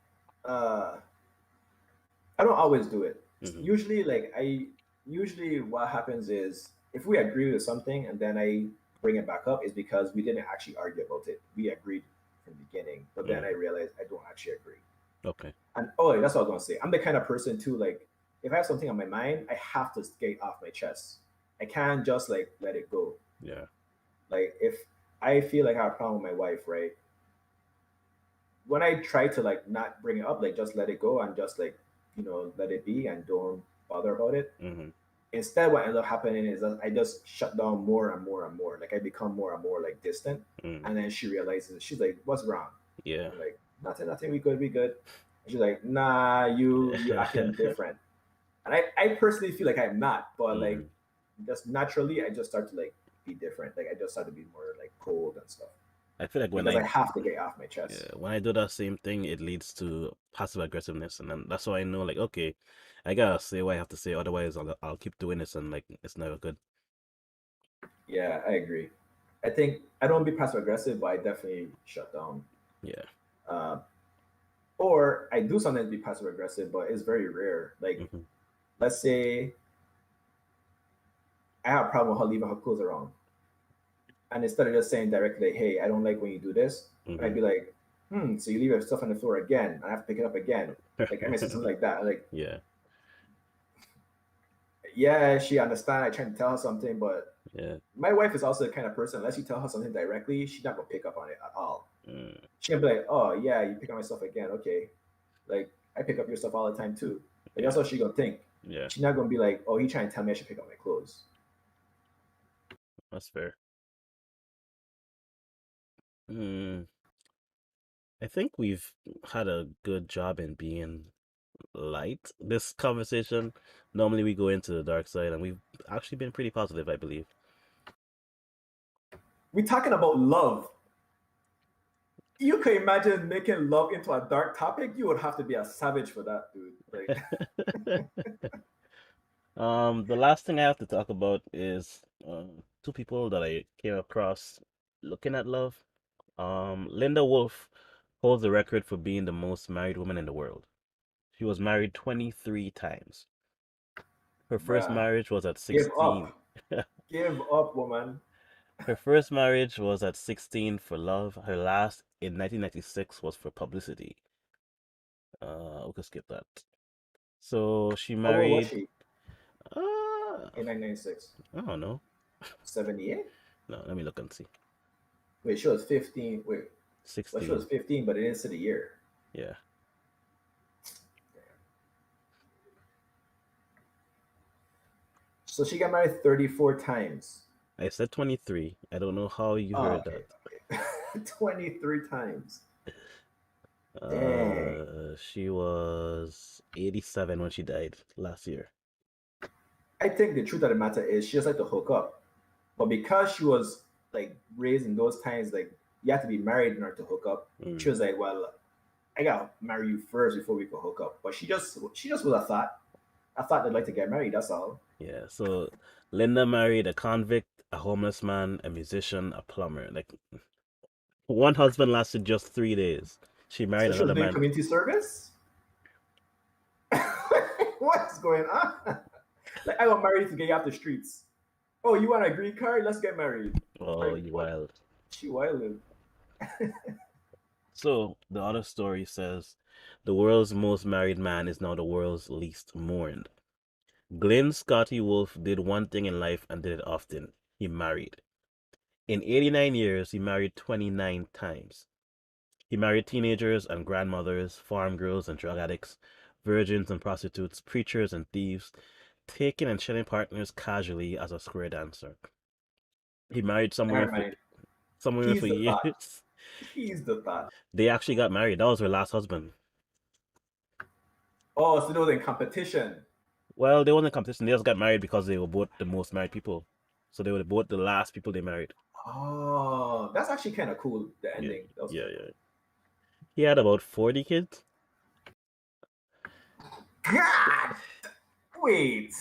I don't always do it. Hmm. Usually, like I usually what happens is if we agree with something and then I bring it back up is because we didn't actually argue about it. We agreed from the beginning, but then I Mm. realized I don't actually agree. Okay. And oh, that's what I was gonna say. I'm the kind of person too. Like if I have something on my mind, I have to get off my chest. I can't just like let it go. Yeah. Like if I feel like I have a problem with my wife, right? When I try to like not bring it up, like just let it go and just like let it be and don't bother about it. Hmm. Instead, what ends up happening is that I just shut down more and more and more. Like I become more and more like distant, Mm. and then she realizes she's like, "What's wrong?" Yeah. I'm like, "Nothing, nothing. We good, we good." And she's like, "Nah, you acting different." And I personally feel like I'm not, but like Hmm. just naturally, I just start to like be different. Like I just start to be more like cold and stuff I feel like because I have to get off my chest. when I do that same thing, it leads to passive aggressiveness, and then that's why I know, like, okay, I gotta say what I have to say, otherwise I'll keep doing this, and like it's never good. Yeah, I agree. I think I don't be passive aggressive, but I definitely shut down. Yeah. Uh, or I do sometimes be passive aggressive, but it's very rare. Like, Hmm. let's say I have a problem with her leaving her clothes around, and instead of just saying directly, "Hey, I don't like when you do this," I'd Hmm. be like, so you leave your stuff on the floor again, and I have to pick it up again." Like, I mean, something like that. Like, Yeah. yeah, she understand. I try to tell her something, but Yeah. my wife is also the kind of person. Unless you tell her something directly, she's not gonna pick up on it at all. Mm. She can be like, "Oh yeah, you pick up my stuff again, okay." Like I pick up your stuff all the time too. Like that's Yeah. what she gonna think. Yeah. She's not gonna be like, "Oh, he trying to tell me I should pick up my clothes." That's fair. Mm. I think we've had a good job in being light this conversation. Normally we go into the dark side, and we've actually been pretty positive, I believe. We're talking about love. You can imagine making love into a dark topic. You would have to be a savage for that, dude. Like, The last thing I have to talk about is two people that I came across looking at love. Linda Wolf holds the record for being the most married woman in the world. She was married 23 times. Her first bruh, marriage was at give 16. up, give up, woman. Her first marriage was at 16 for love. Her last in 1996 was for publicity. We could skip that. So she How old was married, she uh, in 1996? I don't know. 78? No, let me look and see. Wait, she was 15. Wait, well, she was 16. 15, but it didn't say the year. Yeah. So she got married 34 times. I said 23. I don't know how you Oh, heard okay, that. okay. 23 times. Dang. She was 87 when she died last year. I think the truth of the matter is she just like to hook up. But because she was like raised in those times, like you have to be married in order to hook up, she Mm, was like, "Well, I gotta marry you first before we could hook up." But she just was a thought. I thought they'd like to get married, that's all. yeah. So Linda married a convict a homeless man, a musician, a plumber. Like one husband lasted just 3 days. She married So she was another doing man. community service. What's going on? Like I got married to get you off the streets. Oh, you want a green card? Let's get married. Oh, Like you what? wild. She wilded. So the other story says the world's most married man is now the world's least mourned. Glenn Scotty Wolf did one thing in life and did it often. He married. In 89 years, he married 29 times. He married teenagers and grandmothers, farm girls and drug addicts, virgins and prostitutes, preachers and thieves, taking and shedding partners casually as a square dancer. He married Never mind. some women He's for the thought. years. He's the thought. They actually got married. That was her last husband. Oh, so they was in competition. Well, they wasn't in competition. They just got married because they were both the most married people. So they were both the last people they married. Oh, that's actually kind of cool. The Yeah, ending. That was yeah, kind of yeah. cool. He had about 40 kids. God, wait.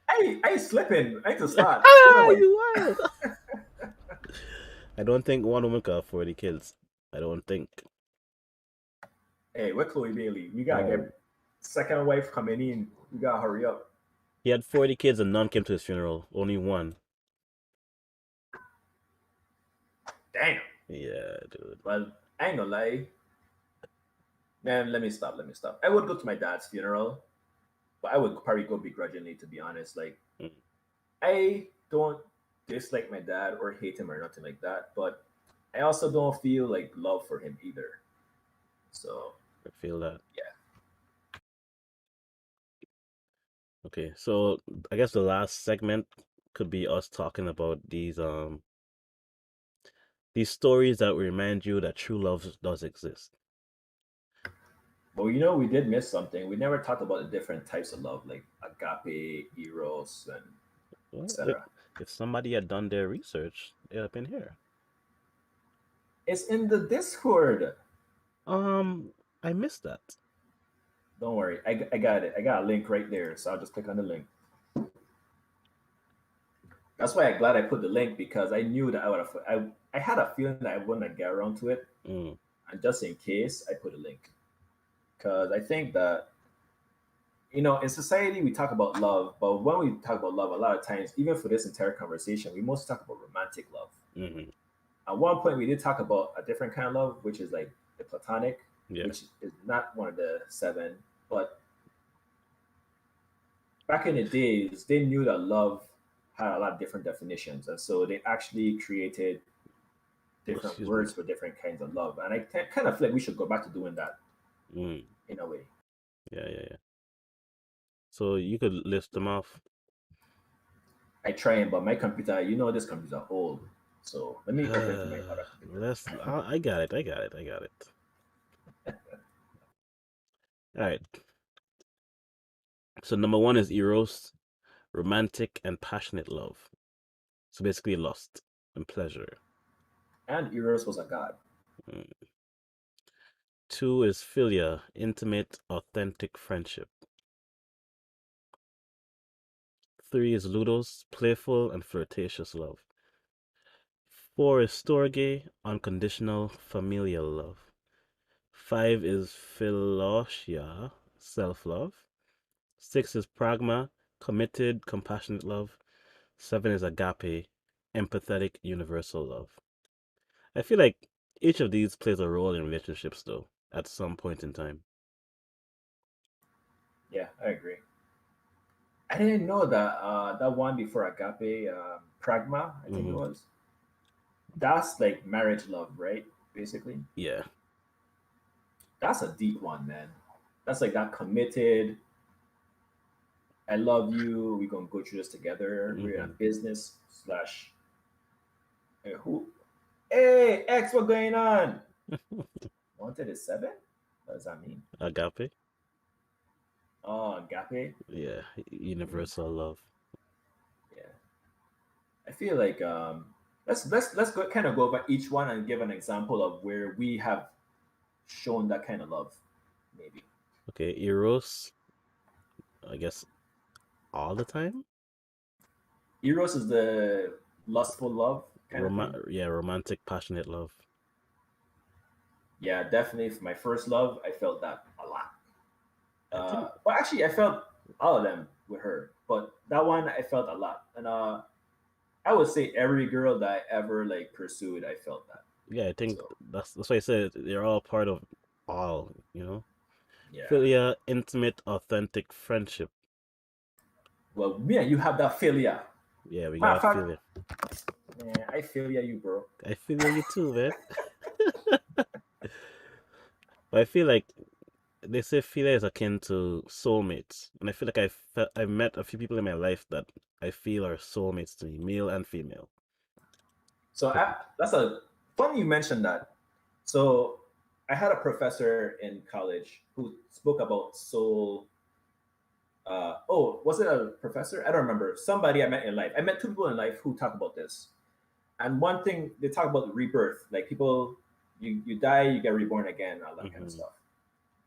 I slipping. I need to start. What am Ah, I? you wild. I don't think one woman could have 40 kids. I don't think. Hey, we're Chloe Bailey. We gotta Oh. get second wife coming in. We gotta hurry up. He had 40 kids and none came to his funeral. Only one. Damn. Yeah, dude. Well, I ain't gonna lie. Man, let me stop. Let me stop. I would go to my dad's funeral, but I would probably go begrudgingly, to be honest. Like, Mm, I don't dislike my dad or hate him or nothing like that, but I also don't feel like love for him either. So, I feel that. yeah. Okay, so I guess the last segment could be us talking about these stories that remind you that true love does exist. But we did miss something. We never talked about the different types of love, like agape, eros, and Well, etc. if somebody had done their research, they'd have been here. It's in the Discord. Um, I missed that. Don't worry, I got it. I got a link right there, so I'll just click on the link. That's why I'm glad I put the link because I knew that I would have. I had a feeling that I wouldn't get around to it, Mm, and just in case, I put a link because I think that in society we talk about love, but when we talk about love, a lot of times, even for this entire conversation, we mostly talk about romantic love. hmm. At one point, we did talk about a different kind of love, which is like the platonic, Yeah. which is not one of the seven. But back in the days, they knew that love had a lot of different definitions, and so they actually created Oh, different excuse me. words for different kinds of love. And I kind of feel like we should go back to doing that Mm, in a way. yeah, yeah, yeah. So you could list them off. I try and, but my computer, this computer old. So let me open from my other computer. I got it. I got it. I got it. All right. So number one is eros, romantic and passionate love. So basically, lust and pleasure. And Eros was a god. Mm. Two is philia, intimate, authentic friendship. Three is ludos, playful and flirtatious love. Four is storge, unconditional, familial love. Five is philotia, self love. Six is pragma, committed, compassionate love. Seven is agape, empathetic, universal love. I feel like each of these plays a role in relationships, though, at some point in time. Yeah, I agree. I didn't know that that one before Agape, Pragma, I think it Hmm. was. That's like marriage love, right? Basically. Yeah. That's a deep one, man. That's like that committed, I love you, we're gonna go through this together. We're in a Hmm. business slash who hey X, what going on? Wanted is seven? What does that mean? Agape. Oh, Agape. Yeah. Mm, Universal love. yeah. I feel like let's go kind of go over each one and give an example of where we have shown that kind of love, maybe. Okay. Eros, I guess all the time. Eros is the lustful love kind of thing. Yeah, romantic, passionate love. Yeah, definitely. For my first love, I felt that a lot. I think, Well, actually, I felt all of them with her, but that one I felt a lot. And I would say every girl that I ever like pursued, I felt that. yeah, I think So that's why I said they're all part of all, you know. yeah. Philia, intimate, authentic friendship. Well, me and you have that failure. Yeah, we Matter of got fact, philia. man, I failure you, bro. I feel you too, man. But I feel like they say philia is akin to soulmates, and I feel like I've met a few people in my life that I feel are soulmates to me, male and female. So But that's a funny you mentioned that. So I had a professor in college who spoke about soul. Oh, was it a professor? I don't remember. Somebody I met in life. I met two people in life who talk about this. And one thing they talk about rebirth, like people, you die, you get reborn again, all that kind of hmm stuff.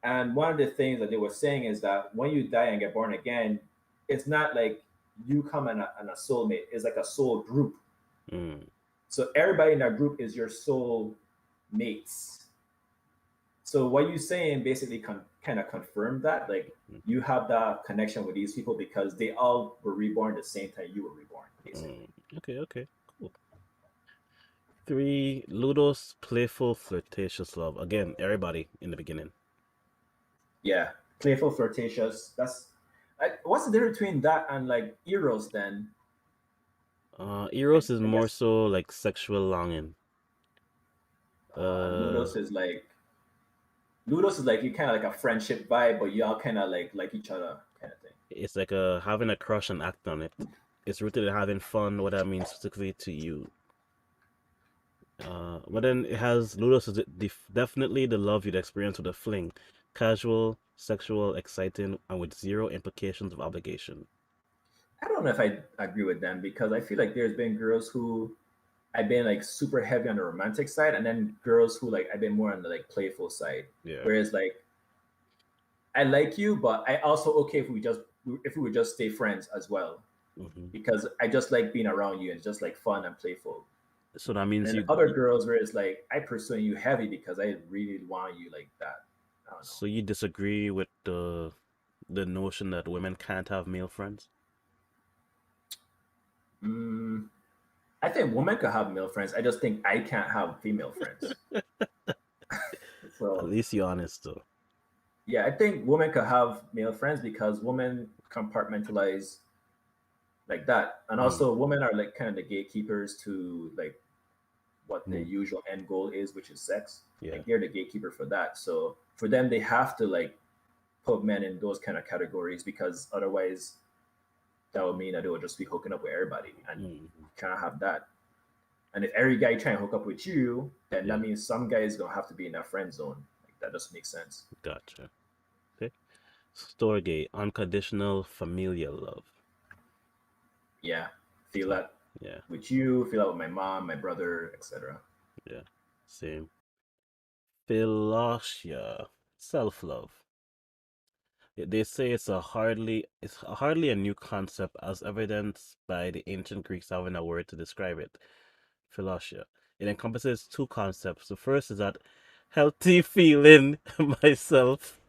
And one of the things that they were saying is that when you die and get born again, it's not like you come and a soulmate. It's like a soul group. mm, So everybody in that group is your soul mates. So what you saying basically kind of confirmed that, like you have that connection with these people because they all were reborn the same time you were reborn, basically. mm. Okay, okay, cool. Three, Ludo's playful, flirtatious love. Again, everybody in the beginning. Yeah, playful, flirtatious. What's the difference between that and like eros then? Eros is I more guess so like sexual longing. and Uh, Ludos is like you kind of like a friendship vibe, but y'all kind of like each other kind of thing. it's like having a crush and act on it. It's rooted in having fun, what that means specifically to you. But then it has Ludus is definitely the love you'd experience with a fling, casual, sexual, exciting, and with zero implications of obligation. I don't know if I agree with them because I feel like there's been girls who I've been like super heavy on the romantic side, and then girls who like I've been more on the like playful side. Yeah. Whereas like I like you, but I also okay if we would just stay friends as well hmm because I just like being around you and it's just like fun and playful. So that And means then other girls where it's like I pursuing you heavy because I really want you like that. I don't know. so you disagree with the notion that women can't have male friends? Mm, I think women could have male friends. I just think I can't have female friends. At So least you're honest, though. yeah, I think women could have male friends because women compartmentalize like that, and Mm, also women are like kind of the gatekeepers to like what the mm, usual end goal is, which is sex. yeah, Like they're the gatekeeper for that. So for them, they have to like put men in those kind of categories because otherwise that would mean that they would just be hooking up with everybody, and mm, you can't have that. And if every guy try and hook up with you, then that yeah. means some guy is gonna have to be in that friend zone. Like that doesn't make sense. Gotcha. Okay. Storge, unconditional familial love. Yeah, feel So, that yeah, with you, feel that with my mom, my brother, etc. yeah, same. Philosia, self-love. They say it's hardly a new concept as evidenced by the ancient Greeks having a word to describe it. Philosia. It encompasses two concepts. The first is that healthy feeling myself,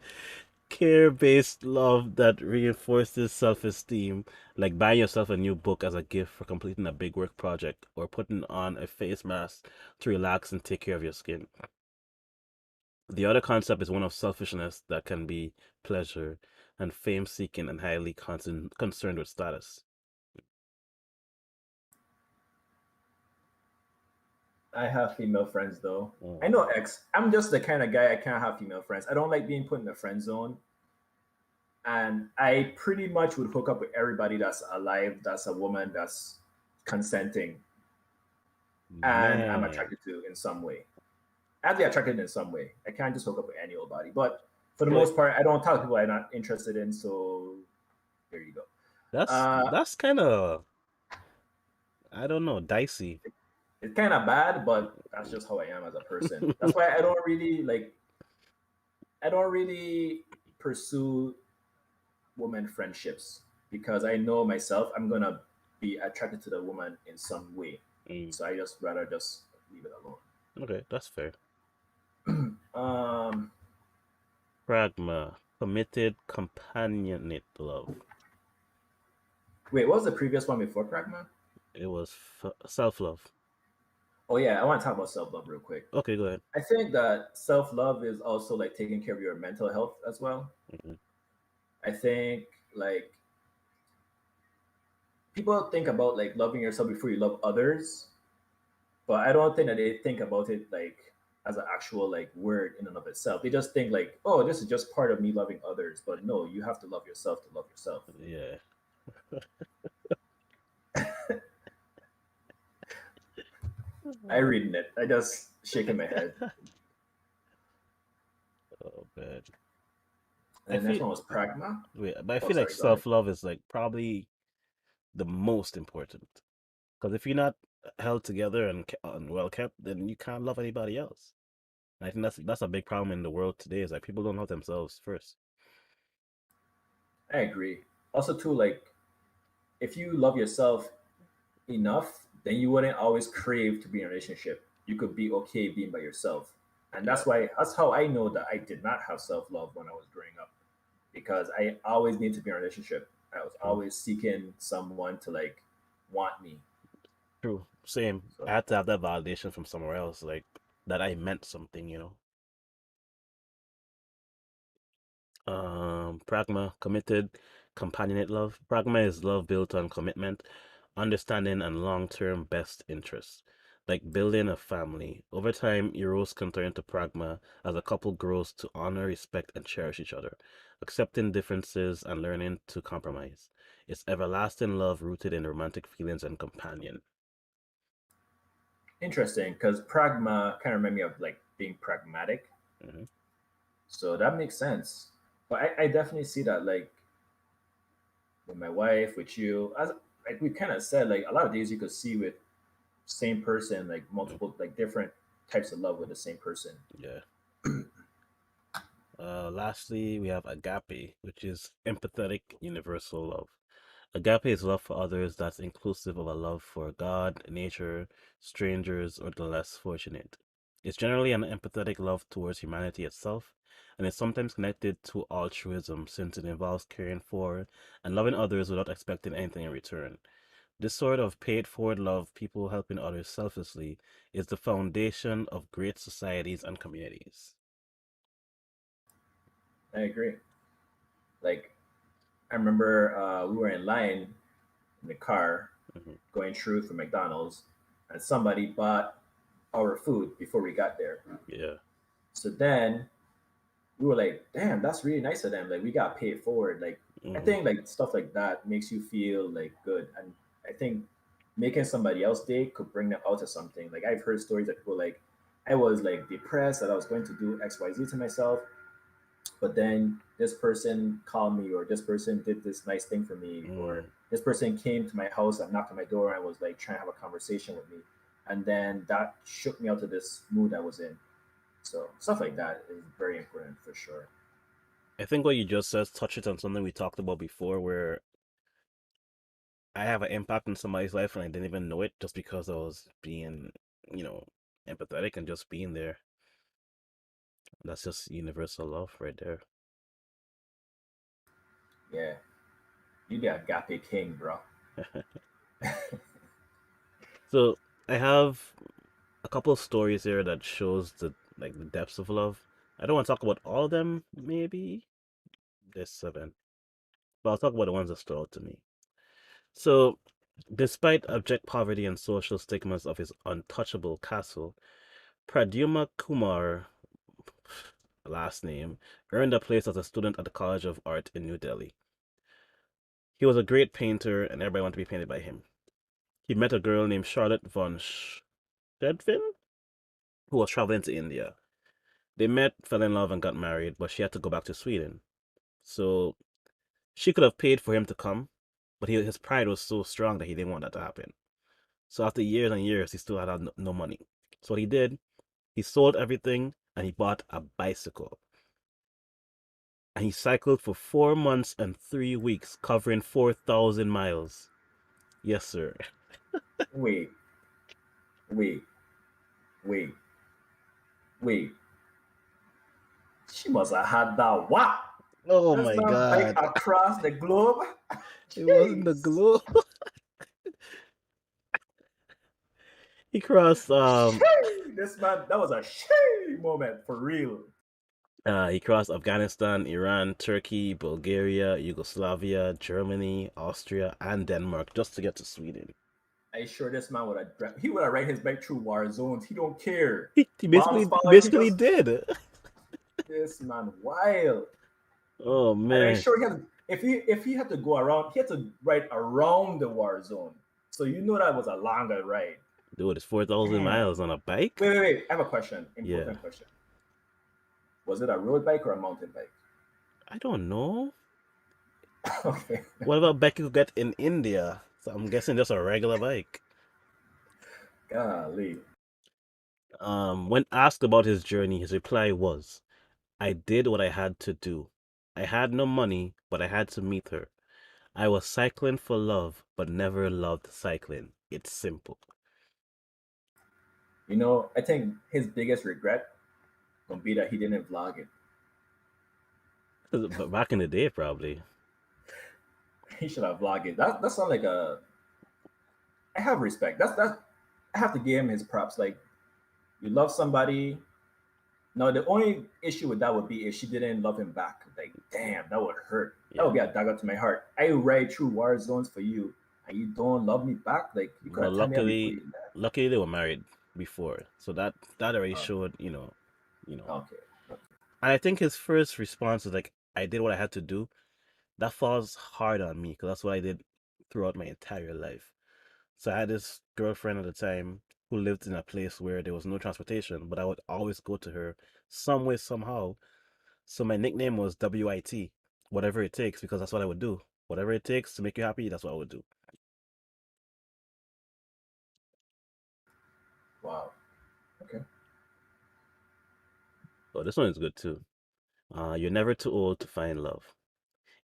care-based love that reinforces self-esteem, like buying yourself a new book as a gift for completing a big work project or putting on a face mask to relax and take care of your skin. The other concept is one of selfishness that can be pleasure and fame seeking and highly concerned with status. I have female friends though. I Oh. know X. I'm just the kind of guy I can't have female friends. I don't like being put in the friend zone. And I pretty much would hook up with everybody that's alive, that's a woman, that's consenting, and I'm Man. attracted to in some way. I'd be attracted in some way. I can't just hook up with any old body. But for the But most part, I don't talk to people I'm not interested in. So there you go. that's Uh, that's kind of, I don't know, dicey. it's kind of bad, but that's just how I am as a person. That's why I don't really pursue woman friendships because I know myself. I'm gonna be attracted to the woman in some way. Mm. So I just rather just leave it Okay, that's fair. alone. Pragma, committed companionate love. Wait, what was the previous one before Pragma? It was self love. Oh yeah, I want to talk about self love real quick. Okay, go ahead. I think that self love is also like taking care of your mental health as well. Hmm. I think like people think about like loving yourself before you love others, but I don't think that they think about it like as an actual like word in and of itself. They just think like, oh, this is just part of me loving others. But no, you have to love yourself to love yourself. Yeah. I reading it. I just shaking my head. Oh man. And I the next feel one was pragma. wait, but I Oh, feel like sorry. Go ahead. self love is like probably the most important. Because if you're not held together and well kept, then you can't love anybody else. And I think that's a big problem in the world today. Is like people don't love themselves first. I agree. Also, too, like if you love yourself enough, then you wouldn't always crave to be in a relationship. You could be okay being by yourself. And Yeah. that's how I know that I did not have self love when I was growing up. Because I always need to be in a relationship. I was True. always seeking someone to like want me. True. Same. I So had to have that validation from somewhere else, like that I meant something. Pragma, committed, companionate love. Pragma is love built on commitment, understanding, and long-term best interests. Like building a family. Over time, Eros can turn into pragma as a couple grows to honor, respect, and cherish each other, accepting differences and learning to compromise. It's everlasting love rooted in romantic feelings and companion. interesting because pragma kind of remind me of like being pragmatic. Hmm. So that makes sense. But I definitely see that like with my wife, with you, as like we kind of said, like a lot of days you could see with same person, like multiple, like different types of love with the same person. Yeah. Lastly, we have agape, which is empathetic, universal love. Agape is love for others that's inclusive of a love for God, nature, strangers, or the less fortunate. It's generally an empathetic love towards humanity itself, and is sometimes connected to altruism since it involves caring for and loving others without expecting anything in return. This sort of paid forward love, people helping others selflessly, is the foundation of great societies and communities. I agree. Like I remember we were in line in the car Hmm. going through for McDonald's, and somebody bought our food before we got there. Yeah. So then we were like, "Damn, that's really nice of them. Like we got paid forward." Like I Hmm. think like stuff like that makes you feel like good, and I think making somebody else day could bring them out of something. Like I've heard stories that people like, I was like depressed that I was going to do X Y Z to myself, but then this person called me, or this person did this nice thing for me, or Mm. this person came to my house and knocked on my door and was like trying to have a conversation with me, and then that shook me out of this mood I was in. So stuff like that is very important for sure. I think what you just said touches on something we talked about before, where I have an impact in somebody's life and I didn't even know it just because I was being, you know, empathetic and just being there. That's just universal love right there. Yeah, you got agape king, bro. So I have a couple of stories here that shows the depths of love. I don't want to talk about all of them, maybe. There's seven. But I'll talk about the ones that stood out to me. So despite abject poverty and social stigmas of his untouchable castle, Pradyumna Kumar, last name, earned a place as a student at the College of Art in New Delhi. He was a great painter, and everybody wanted to be painted by him. He met a girl named Charlotte von Stedvin, who was traveling to India. They met, fell in love, and got married, but she had to go back to Sweden. So she could have paid for him to come, but his pride was so strong that he didn't want that to happen. So after years and years, he still had no money. So what he did, he sold everything and he bought a bicycle. And he cycled for 4 months and 3 weeks, covering 4,000 miles. Yes, sir. Wait, wait, wait, wait. She must have had that. Wow. Oh This my man bike God. across the globe. It wasn't the Jeez. globe. He crossed Shame. This man, that was a shame moment for real. he crossed Afghanistan, Iran, Turkey, Bulgaria, Yugoslavia, Germany, Austria, and Denmark just to get to Sweden. I sure this man would have he would have ride his bike through war zones. He don't care. He Bombs basically falling, he basically just did. this man wild. Oh And I man, sure he had if he had to go around, he had to ride around the war zone. So you know that was a longer ride. dude, it's 4,000 Damn. miles on a bike. Wait. I have a question. Yeah, Important question. Was it a road bike or a mountain bike? I don't know. Okay. What about bike you could get in India? So I'm guessing just a regular bike. Golly. When asked about his journey, his reply was, "I did what I had to do. I had no money, but I had to meet her. I was cycling for love, but never loved cycling. It's simple." I think his biggest regret gonna be that he didn't vlog it. But back in the day, probably. He should have vlogged it. That's not like a. I have respect. That's. I have to give him his props. Like you love somebody. No, the only issue with that would be if she didn't love him back. Like, damn, that would hurt. That Yeah. would be a dagger to my heart. I ride through war zones for you, and you don't love me back. Like, you could But have told me that before luckily, you left. luckily they were married before, so that already Oh, showed, you know. okay. Okay. And I think his first response was like, "I did what I had to do." That falls hard on me because that's what I did throughout my entire life. So I had this girlfriend at the time who lived in a place where there was no transportation, but I would always go to her some way, somehow. So my nickname was WIT, whatever it takes, because that's what I would do. Whatever it takes to make you happy, that's what I would do. Wow. Okay. So this one is good too. You're never too old to find love.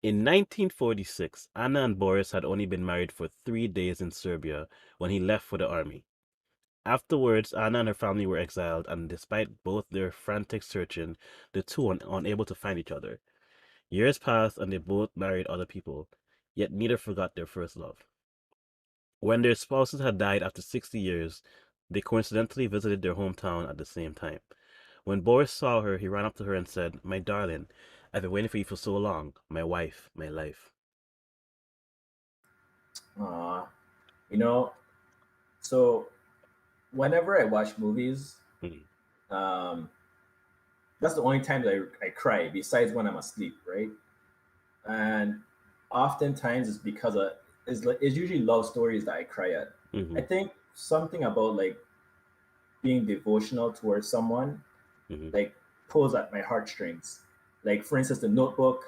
In 1946, Anna and Boris had only been married for 3 days in Serbia when he left for the army. Afterwards, Anna and her family were exiled, and despite both their frantic searching, the two were unable to find each other. Years passed, and they both married other people, yet neither forgot their first love. When their spouses had died after 60 years, they coincidentally visited their hometown at the same time. When Boris saw her, he ran up to her and said, "My darling, I've been waiting for you for so long. My wife, my life." Uh, you know, so whenever I watch movies, Mm, um, that's the only time that I cry, besides when I'm asleep, right? And oftentimes it's because of it's usually love stories that I cry at. I mm-hmm, think something about like being devotional towards someone mm-hmm, like pulls at my heartstrings. Like for instance, the Notebook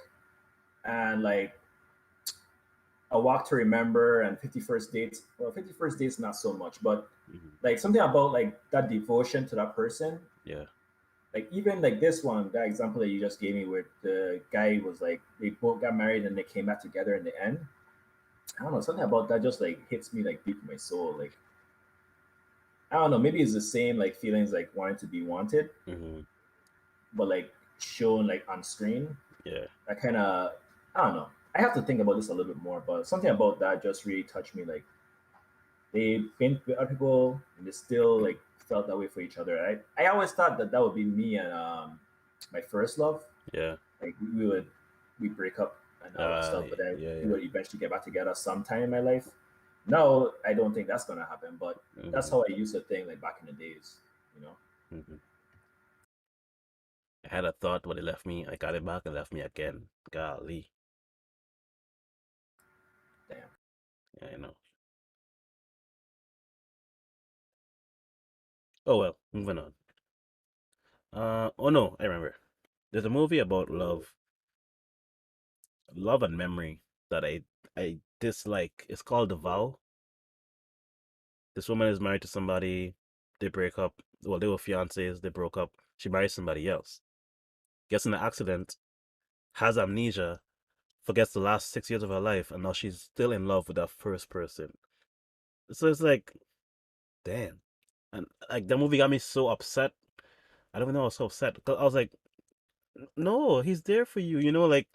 and like A Walk to Remember and 51st Dates. Well, 51st Dates not so much, but mm-hmm. like something about like that devotion to that person. Yeah, Like even like this one, that example that you just gave me, where the guy was like they both got married and they came back together in the end. I don't know, something about that just like hits me like deep in my soul. Like I don't know, maybe it's the same like feelings like wanting to be wanted, mm-hmm, but like shown like on screen. yeah, That kind of I don't know. I have to think about this a little bit more, but something about that just really touched me. Like they've been with other people and they still like felt that way for each other. I always thought that that would be me and my first love. yeah, Like we break up and all that stuff, but then yeah, we yeah. would eventually get back together sometime in my life. No, I don't think that's gonna happen, but that's Mm-hmm, how I used to think like back in the days, you know. mm-hmm. I had a thought, but it left me. I got it back and left me again. Golly, Damn. yeah, I know. Oh well, moving on. Oh no, I remember. There's a movie about love and memory that I dislike. It's called The Vow. This woman is married to somebody. They break up. Well, they were fiancés. They broke up. She marries somebody else. Gets in an accident. Has amnesia. Forgets the last 6 years of her life, and now she's still in love with that first person. So it's like, damn. And like the movie got me so upset. I don't even know I was so upset. 'Cause I was like, no, he's there for you, like,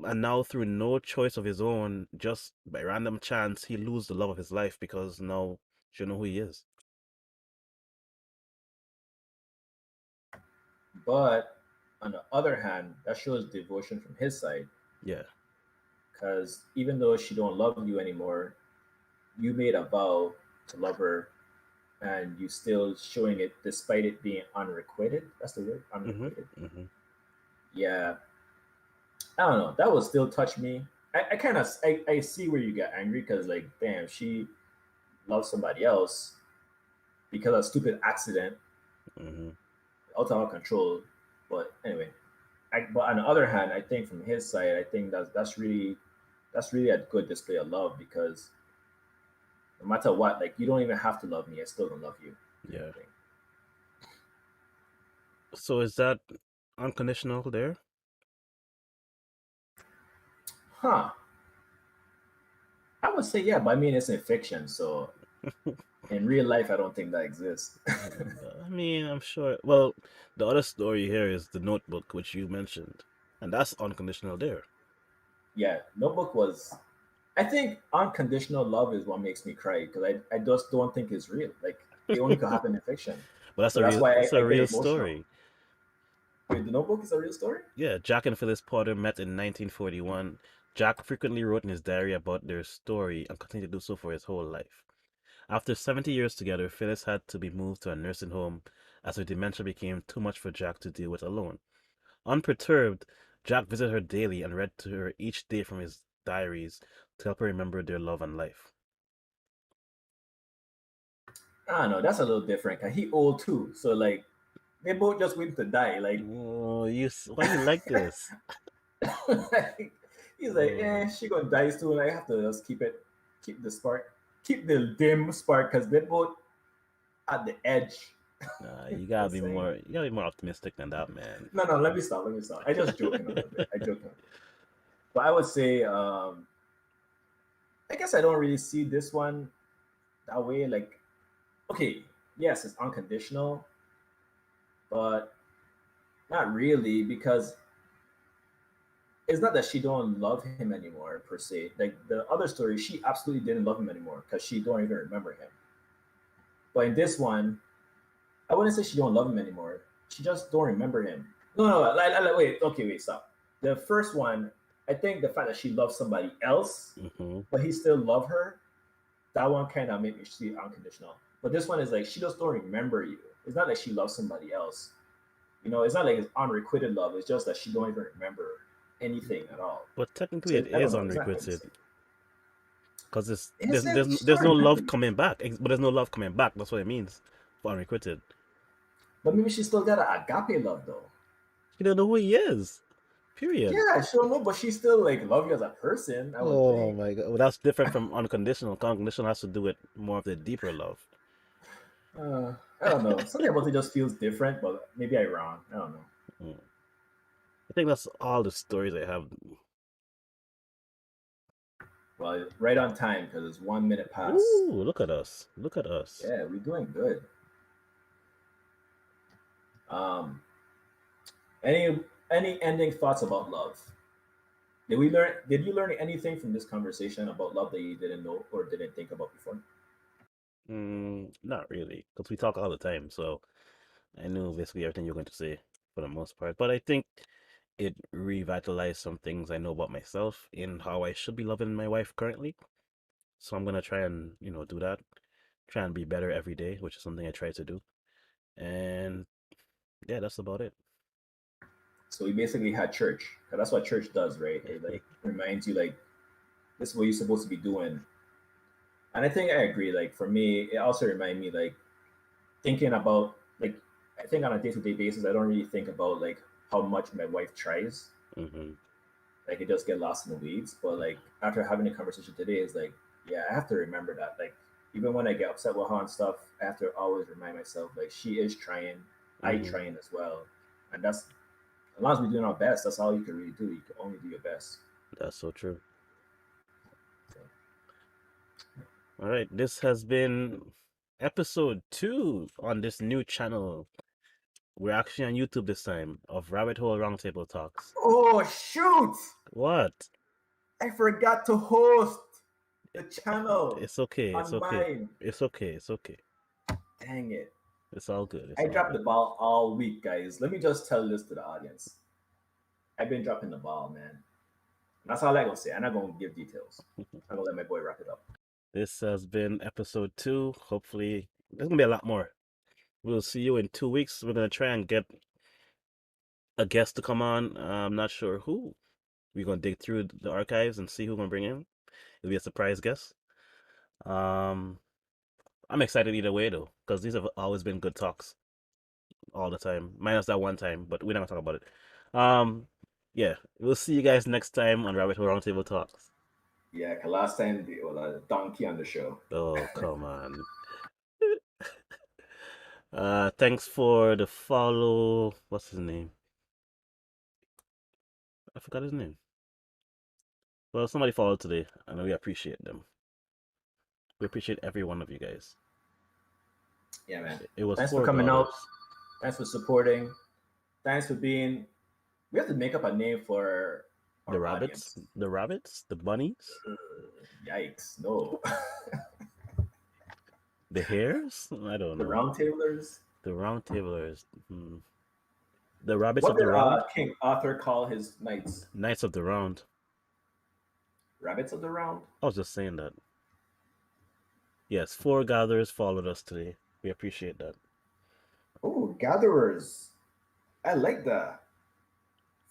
and now through no choice of his own, just by random chance, he lose the love of his life because now you know who he is. But on the other hand, that shows devotion from his side, Yeah. because even though she don't love you anymore, you made a vow to love her, and you still showing it despite it being unrequited. That's the word, Mm-hmm. unrequited. Mm-hmm. Yeah, I don't know. That would still touch me. I kind of I see where you get angry because like, damn, she loves somebody else because of a stupid accident Mm-hmm. out of our control. But anyway, but on the other hand, I think from his side, I think that's really a good display of love because no matter what, like you don't even have to love me, I still don't love you, kind Yeah. of thing. So is that unconditional there? Huh? I would say yeah, but I mean it's in fiction, so in real life, I don't think that exists. I mean, I'm sure. Well, the other story here is the Notebook, which you mentioned, and that's unconditional there. Yeah, Notebook was. I think unconditional love is what makes me cry because I just don't think it's real. Like it only could happen in fiction, But that's so a that's real, why that's I a get real emotional. story. Wait, the Notebook is a real story? Yeah, Jack and Phyllis Potter met in 1941. Jack frequently wrote in his diary about their story and continued to do so for his whole life. After 70 years together, Phyllis had to be moved to a nursing home as her dementia became too much for Jack to deal with alone. Unperturbed, Jack visited her daily and read to her each day from his diaries to help her remember their love and life. I don't know. That's a little different. Cause he old too, so like they both just went to die. Like Oh, why you like this? like, he's like, Oh, she gonna die soon. I have to just keep the spark, keep the dim spark, because they're both at the edge. nah, The same. you gotta be more optimistic than that, man. No, no, let me stop. Let me stop. I just joking a little bit. I joking a little bit. But I would say, I guess I don't really see this one that way. Like, okay, yes, it's unconditional, but not really because it's not that she don't love him anymore per se. Like the other story, she absolutely didn't love him anymore because she don't even remember him. But in this one, I wouldn't say she don't love him anymore. She just don't remember him. No, no, wait, okay, wait, stop. The first one, I think the fact that she loves somebody else, Hmm. but he still love her, that one kind of made me see it unconditional. But this one is like she just don't remember you. It's not like she loves somebody else. It's not like it's unrequited love. It's just that she don't even remember anything at all. But technically, So it I don't is know. It's not quite the unrequited same. because Is it? She there's don't no remember love you. coming back. But there's no love coming back. That's what it means for unrequited. But maybe she still got an agape love though. She don't know who he is. Period. Yeah, she don't know, but she still like love you as a person. I would Oh think. my god. Well, that's different from unconditional. Unconditional has to do with more of the deeper love. I don't know. Something about it just feels different, but maybe I'm wrong. I don't know. Mm. I think that's all the stories I have. Well, right on time because it's 1 minute past. Ooh, look at us. Look at us. Yeah, we're doing good. Um, any ending thoughts about love? Did you learn anything from this conversation about love that you didn't know or didn't think about before? Not really, because we talk all the time. So I knew basically everything you're going to say for the most part. But I think it revitalized some things I know about myself in how I should be loving my wife currently. So I'm gonna try and do that. Try and be better every day, which is something I try to do. And yeah, that's about it. So we basically had church. 'Cause that's what church does, right? It like reminds you like this is what you're supposed to be doing. And I think I agree. Like for me, it also reminded me like thinking about like I think on a day-to-day basis, I don't really think about like how much my wife tries. Hmm. Like it just get lost in the weeds. But like after having a conversation today, is like, yeah, I have to remember that. Like even when I get upset with her and stuff, I have to always remind myself like she is trying, I Hmm. trying as well, and that's as long as we're doing our best. That's all you can really do. You can only do your best. That's so true. So, All right, this has been episode 2 on this new channel. We're actually on YouTube this time of Rabbit Hole Roundtable Talks. Oh shoot! What? I forgot to host the channel It's okay. It's on okay. mine. It's okay. It's okay. Dang it. It's all good. It's I all dropped good. the ball all week, guys. Let me just tell this to the audience. I've been dropping the ball, man. And that's all I gonna say. I'm not gonna give details. I'm gonna let my boy wrap it up. This has been episode 2. Hopefully, there's gonna be a lot more. We'll see you in 2 weeks. We're gonna try and get a guest to come on. I'm not sure who. We're gonna dig through the archives and see who we're gonna bring in. It'll be a surprise guest. Um, I'm excited either way though, because these have always been good talks all the time, minus that one time, but we're not gonna talk about it. Um, yeah, we'll see you guys next time on Rabbit Hole Roundtable Talks. Yeah, 'cause last time there was a donkey on the show. Oh, come on. Thanks for the follow. What's his name? I forgot his name. Well, somebody followed today, and we appreciate them. We appreciate every one of you guys. Yeah, man. It was Thanks for four coming out. dollars. Thanks for supporting. Thanks for being. We have to make up a name for The our rabbits, audience. the rabbits, the bunnies, Yikes! No, the hares. I don't the know. roundtablers. The roundtablers. The rabbits What of the did round. King Arthur call his knights? Knights of the round. Rabbits of the round. I was just saying that. Yes, 4 gatherers followed us today. We appreciate that. Oh, gatherers. I like that.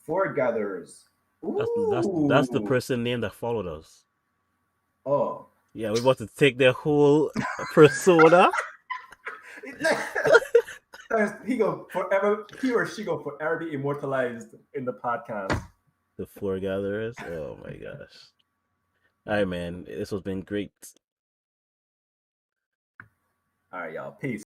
Four gatherers. That's the Ooh. person name that followed us. Oh. Yeah, we're about to take their whole persona. He go forever. He or she go forever be immortalized in the podcast. The 4 gatherers. Oh my gosh. All right, man. This has been great. All right, y'all. Peace.